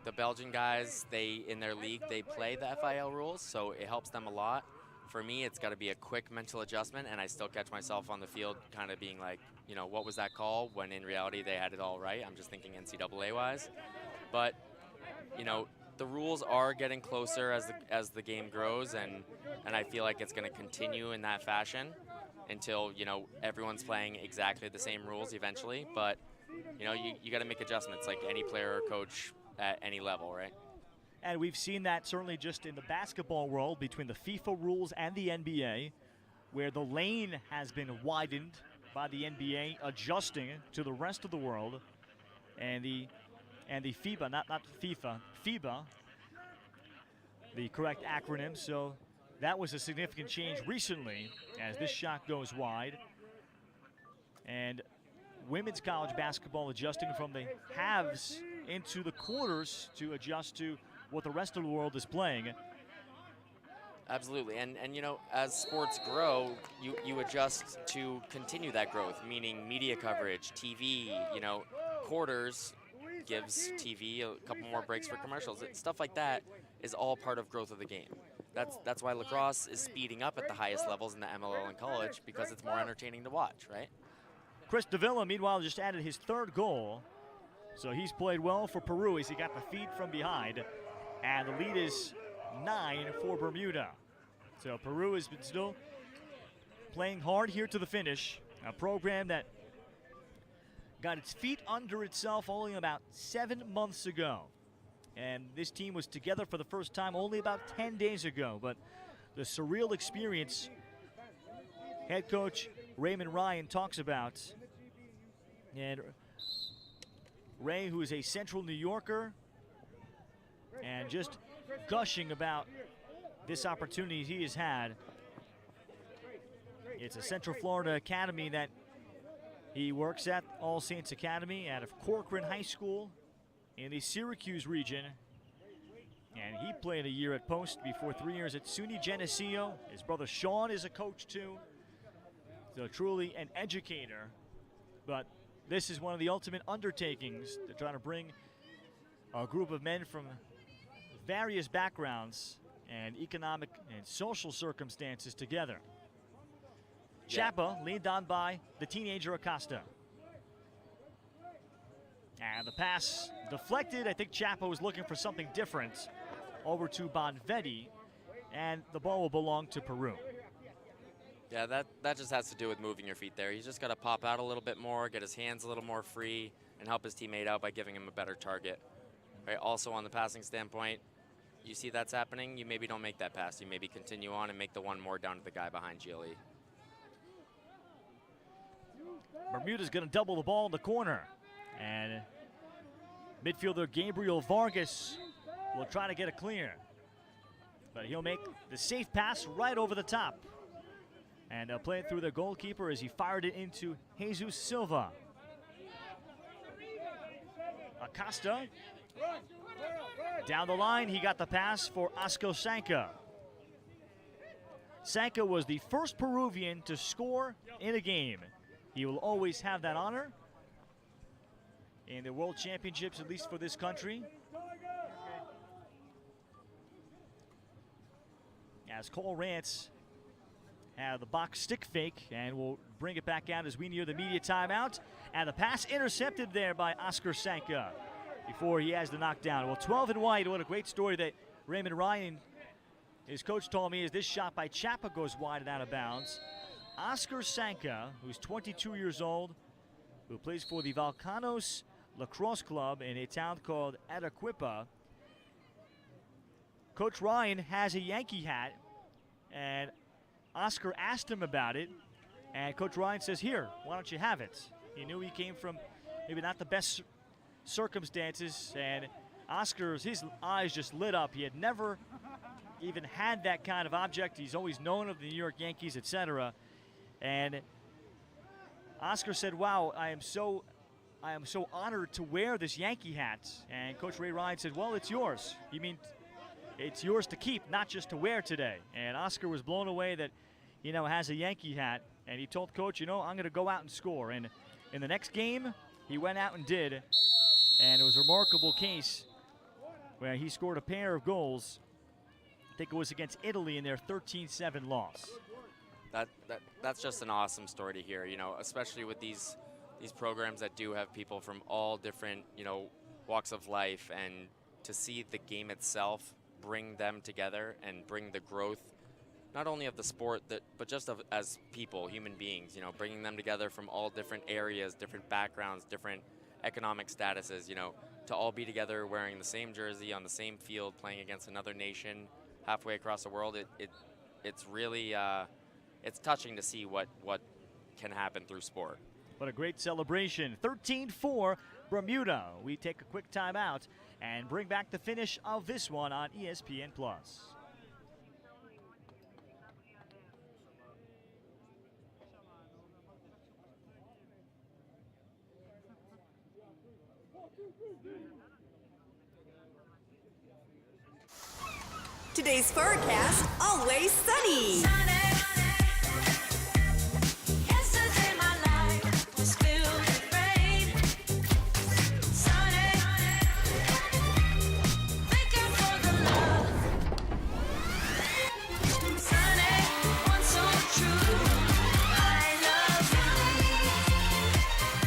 the Belgian guys, in their league, they play the FIL rules, so it helps them a lot. For me, it's got to be a quick mental adjustment, and I still catch myself on the field kind of being like, you know, what was that call? When in reality, they had it all right. I'm just thinking NCAA-wise. But, you know, the rules are getting closer as the game grows, and I feel like it's going to continue in that fashion until, you know, everyone's playing exactly the same rules eventually. But, you know, you got to make adjustments like any player or coach at any level, right? And we've seen that certainly just in the basketball world between the FIFA rules and the NBA, where the lane has been widened by the NBA, adjusting to the rest of the world. And the FIBA, not FIFA, FIBA, the correct acronym. So that was a significant change recently as this shot goes wide. And women's college basketball adjusting from the halves into the quarters to adjust to what the rest of the world is playing. Absolutely, and you know, as sports grow, you adjust to continue that growth, meaning media coverage, TV, you know, quarters gives TV a couple more breaks for commercials. Stuff like that is all part of growth of the game. That's why lacrosse is speeding up at the highest levels in the MLL and college, because it's more entertaining to watch, right? Chris Davila, meanwhile, just added his third goal. So he's played well for Peru as he got the feed from behind. And the lead is 9 for Bermuda. So Peru has been still playing hard here to the finish. A program that got its feet under itself only about 7 months ago. And this team was together for the first time only about 10 days ago. But the surreal experience head coach Raymond Ryan talks about. And Ray, who is a Central New Yorker, and just gushing about this opportunity he has had. It's a Central Florida academy that he works at, All Saints Academy, out of Corcoran High School in the Syracuse region. And he played a year at Post before 3 years at SUNY Geneseo. His brother Sean is a coach too. So truly an educator. But this is one of the ultimate undertakings. They're trying to bring a group of men from various backgrounds and economic and social circumstances together. Yeah. Chapa leaned on by the teenager Acosta. And the pass deflected. I think Chapa was looking for something different. over to Bonvetti, and the ball will belong to Peru. Yeah, that just has to do with moving your feet there. He's just got to pop out a little bit more, get his hands a little more free, and help his teammate out by giving him a better target. Right, also on the passing standpoint, you see that's happening, you maybe don't make that pass. You maybe continue on and make the one more down to the guy behind GLE. Bermuda's going to double the ball in the corner. And midfielder Gabriel Vargas will try to get a clear. But he'll make the safe pass right over the top. And they'll play it through the goalkeeper as he fired it into Jesus Silva. Acosta. Down the line, he got the pass for Oscar Sanka. Sanka was the first Peruvian to score in a game. He will always have that honor in the World Championships, at least for this country. As Cole Rance had the box stick fake, and we'll bring it back out as we near the media timeout. And the pass intercepted there by Oscar Sanka before he has the knockdown. Well, 12 and wide. What a great story that Raymond Ryan, his coach, told me, is this shot by Chapa goes wide and out of bounds. Oscar Sanka, who's 22 years old, who plays for the Volcanos Lacrosse Club in a town called Arequipa. Coach Ryan has a Yankee hat, and Oscar asked him about it, and Coach Ryan says, here, why don't you have it? He knew he came from maybe not the best circumstances, and Oscar's, his eyes just lit up. He had never even had that kind of object. He's always known of the New York Yankees, etc. And Oscar said, wow, I am so honored to wear this Yankee hat. And Coach Ray Ryan said, well, it's yours. You mean it's yours to keep, not just to wear today. And Oscar was blown away that, has a Yankee hat. And he told Coach, I'm going to go out and score. And in the next game, he went out and did. And it was a remarkable case where he scored a pair of goals. I think it was against Italy in their 13-7 loss. That's just an awesome story to hear, especially with these programs that do have people from all different, walks of life, and to see the game itself bring them together and bring the growth, not only of the sport, but just as people, human beings, bringing them together from all different areas, different backgrounds, different economic statuses, to all be together wearing the same jersey on the same field, playing against another nation halfway across the world. It's really it's touching to see what can happen through sport. What a great celebration. 13-4 Bermuda. We take a quick timeout and bring back the finish of this one on ESPN+. Today's forecast, always sunny. Yesterday my life was filled with rain. Sunny, thinking for the love. Sunny, one so true. I love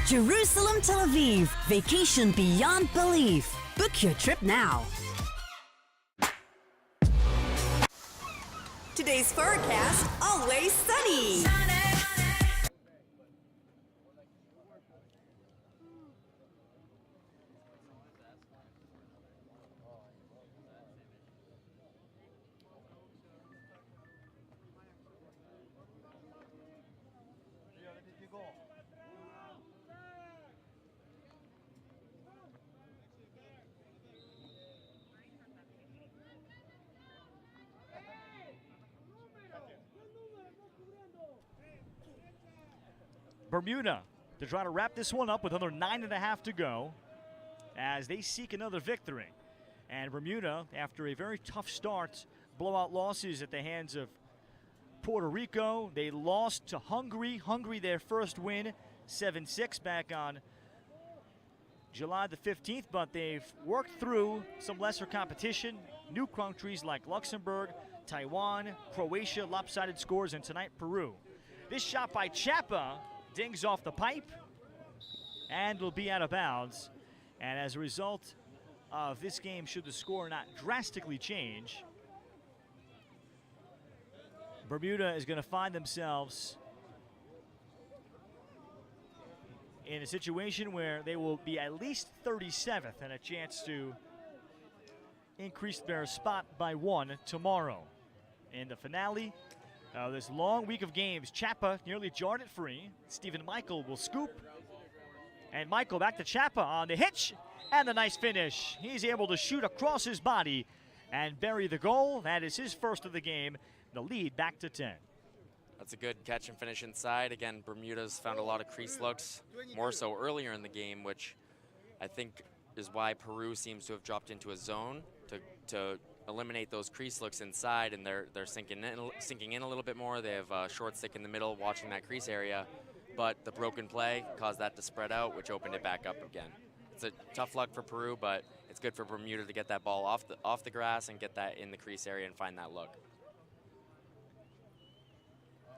you. Jerusalem, Tel Aviv, vacation beyond belief. Book your trip now. Today's forecast, always sunny. Bermuda to try to wrap this one up with another 9.5 to go as they seek another victory. And Bermuda, after a very tough start, blowout losses at the hands of Puerto Rico. They lost to Hungary. Hungary, their first win, 7-6 back on July the 15th, but they've worked through some lesser competition. New countries like Luxembourg, Taiwan, Croatia, lopsided scores, and tonight Peru. This shot by Chapa dings off the pipe and will be out of bounds. And as a result, of this game should the score not drastically change. Bermuda is going to find themselves in a situation where they will be at least 37th and a chance to increase their spot by 1 tomorrow. In the finale of this long week of games, Chapa nearly jarred it free. Stephen Michael will scoop. And Michael back to Chapa on the hitch. And the nice finish. He's able to shoot across his body and bury the goal. That is his first of the game. The lead back to 10. That's a good catch and finish inside. Again, Bermuda's found a lot of crease looks, more so earlier in the game, which I think is why Peru seems to have dropped into a zone to eliminate those crease looks inside, and they're sinking in a little bit more. They have a short stick in the middle, watching that crease area, but the broken play caused that to spread out, which opened it back up again. It's a tough luck for Peru, but it's good for Bermuda to get that ball off the grass and get that in the crease area and find that look.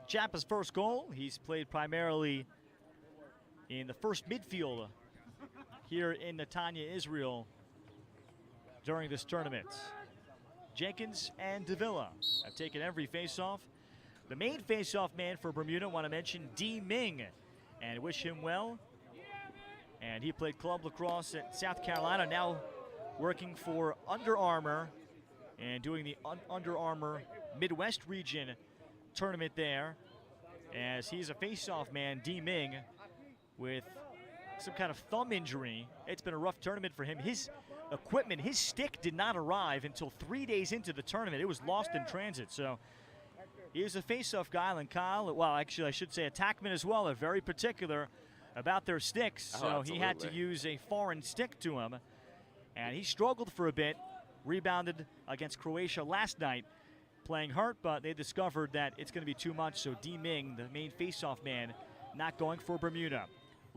Chapa's first goal, he's played primarily in the first midfield here in Netanya, Israel during this tournament. Jenkins and Davila have taken every faceoff. The main faceoff man for Bermuda, want to mention D. Ming and wish him well. And he played club lacrosse at South Carolina, now working for Under Armour and doing the Under Armour Midwest region tournament there, as he's a face-off man, D. Ming, with some kind of thumb injury. It's been a rough tournament for him. His equipment, his stick did not arrive until 3 days into the tournament. It was lost in transit, so he is a face-off guy. And Kyle, well, actually I should say attackmen as well, are very particular about their sticks, so he had to use a foreign stick to him, and he struggled for a bit, rebounded against Croatia last night, playing hurt, but they discovered that it's going to be too much, so D. Ming, the main face-off man, not going for Bermuda.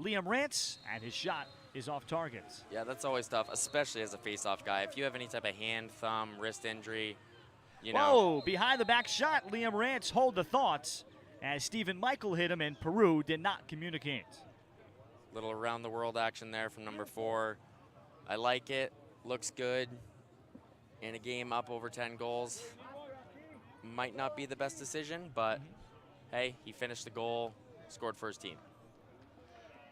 Liam Rance, and his shot is off target. Yeah, that's always tough, especially as a face-off guy. If you have any type of hand, thumb, wrist injury, you know. Whoa, behind the back shot, Liam Rance hold the thoughts as Stephen Michael hit him, and Peru did not communicate. Little around the world action there from number 4. I like it, looks good. In a game up over 10 goals, might not be the best decision, but hey, he finished the goal, scored for his team.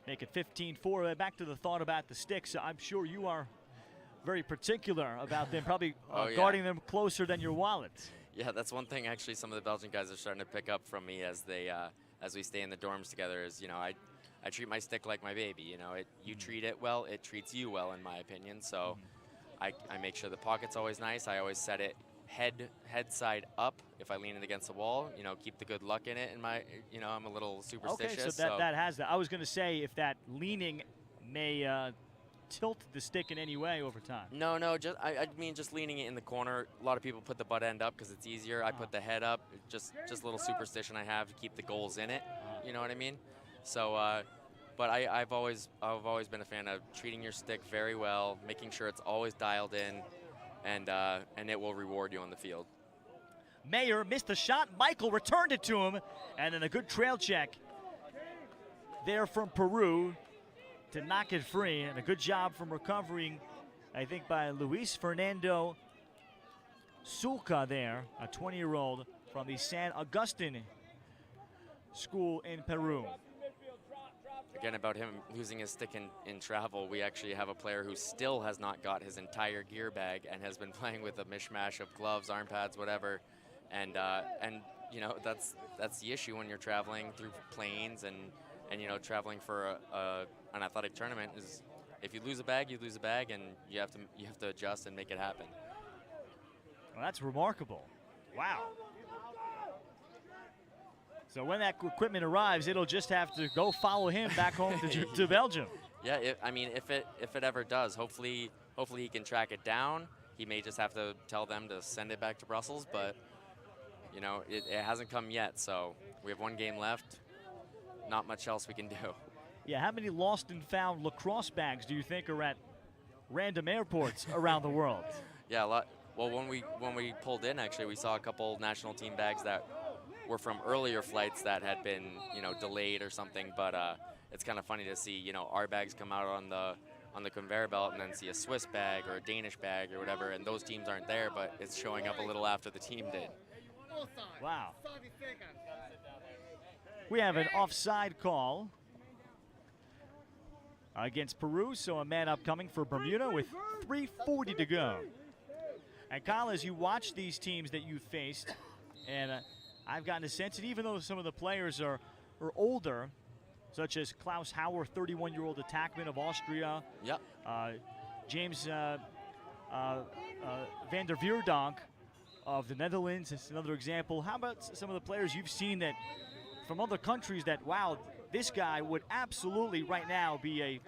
Make it 15-4. Back to the thought about the sticks. I'm sure you are very particular about them, probably guarding them closer than your wallet. Yeah, that's one thing actually some of the Belgian guys are starting to pick up from me as they as we stay in the dorms together is, you know, I treat my stick like my baby. You know, you treat it well, it treats you well, in my opinion. So I make sure the pocket's always nice. I always set it head side up if I lean it against the wall. You know, keep the good luck in it. In my, you know, I'm a little superstitious. Okay, so that has that. I was going to say if that leaning may tilt the stick in any way over time. No, just I mean just leaning it in the corner. A lot of people put the butt end up because it's easier. I put the head up. Just a little superstition I have to keep the goals in it. You know what I mean? So, but I've always been a fan of treating your stick very well, making sure it's always dialed in, and it will reward you on the field. Mayer missed the shot. Michael returned it to him, and then a good trail check there from Peru to knock it free, and a good job from recovering, I think, by Luis Fernando Sulca there, a 20-year-old from the San Agustin school in Peru. Again, about him losing his stick in travel, we actually have a player who still has not got his entire gear bag and has been playing with a mishmash of gloves, arm pads, whatever. And you know, that's the issue when you're traveling through planes and you know, traveling for an athletic tournament is if you lose a bag, you lose a bag, and you have to adjust and make it happen. Well, that's remarkable. Wow. So when that equipment arrives, it'll just have to go follow him back home to Belgium. Yeah, I mean, if it ever does, hopefully he can track it down. He may just have to tell them to send it back to Brussels, but you know, it hasn't come yet. So we have one game left. Not much else we can do. Yeah, how many lost and found lacrosse bags do you think are at random airports around the world? Yeah, a lot. Well, when we pulled in, actually, we saw a couple national team bags that were from earlier flights that had been, you know, delayed or something. But it's kind of funny to see, you know, our bags come out on the conveyor belt and then see a Swiss bag or a Danish bag or whatever, and those teams aren't there, but it's showing up a little after the team did. Wow. We have an offside call against Peru, so a man upcoming for Bermuda with 3:40 to go. And Kyle, as you watch these teams that you've faced, and I've gotten a sense that even though some of the players are older, such as Klaus Hauer, 31-year-old attackman of Austria. Yep. James van der Veerdonk of the Netherlands is another example. How about some of the players you've seen that from other countries that, wow, this guy would absolutely right now be a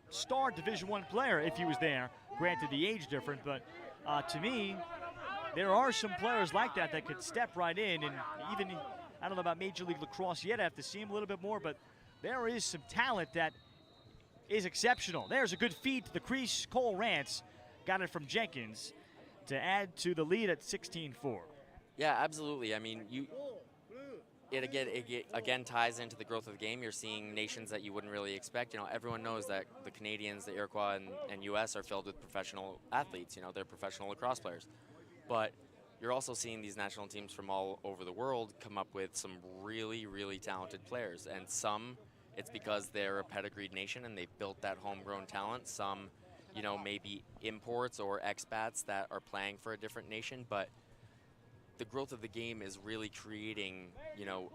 star Division I player if he was there. Granted, the age different, but to me, there are some players like that that could step right in, and even, I don't know about Major League Lacrosse yet, I have to see him a little bit more, but there is some talent that is exceptional. There's a good feed to the crease. Cole Rance got it from Jenkins to add to the lead at 16-4. Yeah, absolutely. I mean, it again ties into the growth of the game. You're seeing nations that you wouldn't really expect. You know, everyone knows that the Canadians, the Iroquois, and U.S. are filled with professional athletes. You know, they're professional lacrosse players. But you're also seeing these national teams from all over the world come up with some really, really talented players. And some, it's because they're a pedigreed nation and they've built that homegrown talent. Some, you know, maybe imports or expats that are playing for a different nation. But the growth of the game is really creating, you know,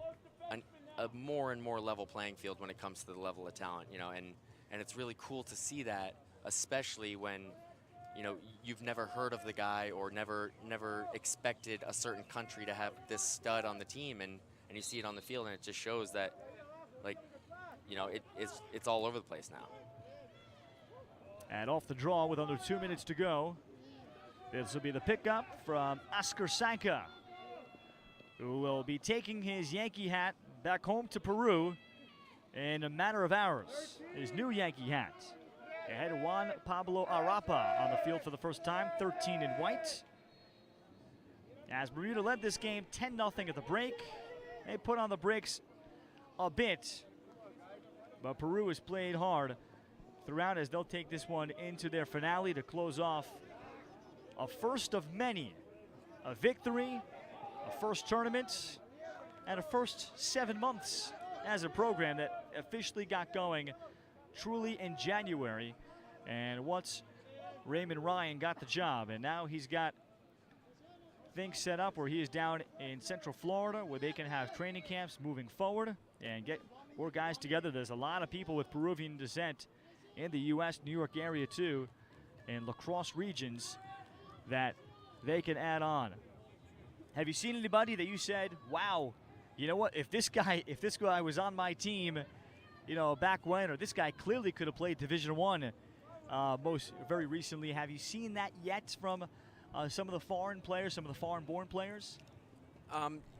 a more and more level playing field when it comes to the level of talent, you know, and it's really cool to see that, especially when, you know, you've never heard of the guy or never expected a certain country to have this stud on the team, and you see it on the field, and it just shows that, like, you know, it's all over the place now. And off the draw with under 2 minutes to go, this will be the pickup from Oscar Sanka, who will be taking his Yankee hat back home to Peru in a matter of hours. His new Yankee hat. Ahead of Juan Pablo Arapa on the field for the first time, 13 in white. As Bermuda led this game 10-0 at the break. They put on the brakes a bit, but Peru has played hard throughout as they'll take this one into their finale to close off a first of many. A victory, a first tournament, and a first 7 months as a program that officially got going truly in January. And once Raymond Ryan got the job, and now he's got things set up where he is down in Central Florida where they can have training camps moving forward and get more guys together. There's a lot of people with Peruvian descent in the U.S., New York area too, and lacrosse regions that they can add on. Have you seen anybody that you said, wow, you know what, if this guy was on my team, you know, back when, or this guy clearly could have played Division I most very recently? Have you seen that yet from some of the foreign players, some of the foreign-born players?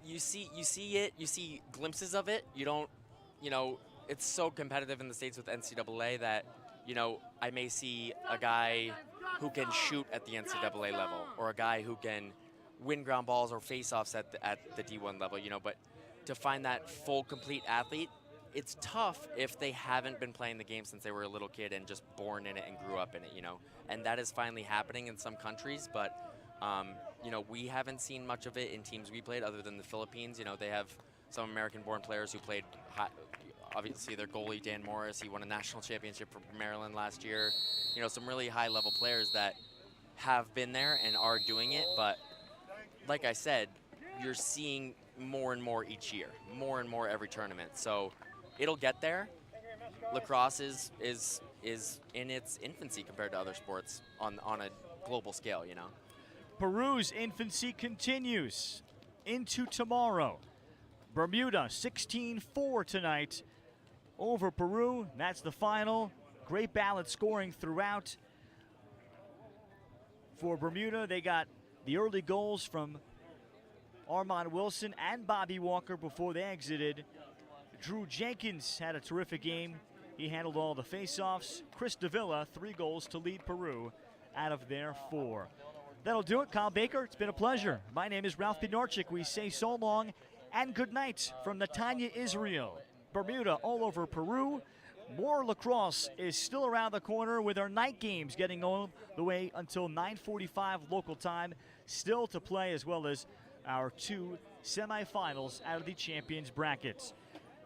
You see it. You see glimpses of it. You don't, you know, it's so competitive in the States with NCAA that, you know, I may see a guy who can shoot at the NCAA level, or a guy who can win ground balls or face-offs at the D1 level, you know, but to find that full, complete athlete, it's tough if they haven't been playing the game since they were a little kid and just born in it and grew up in it, you know. And that is finally happening in some countries, but, you know, we haven't seen much of it in teams we played other than the Philippines. You know, they have some American-born players who played, obviously their goalie, Dan Morris, he won a national championship for Maryland last year. You know, some really high-level players that have been there and are doing it, but like I said, you're seeing more and more each year, more and more every tournament. So it'll get there. Lacrosse is in its infancy compared to other sports on a global scale, you know. Peru's infancy continues into tomorrow. Bermuda 16-4 tonight over Peru. That's the final. Great balanced scoring throughout. For Bermuda, they got the early goals from Armand Wilson and Bobby Walker before they exited. Drew Jenkins had a terrific game. He handled all the face-offs. Chris Davila, 3 goals to lead Peru out of their 4. That'll do it. Kyle Baker, it's been a pleasure. My name is Ralph Bednarczyk. We say so long and good night from Netanya, Israel. Bermuda all over Peru. more lacrosse is still around the corner with our night games getting all the way until 9:45 local time still to play, as well as our 2 semifinals out of the champions brackets.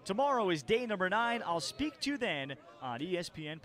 Tomorrow is day number 9. I'll speak to you then on ESPN+.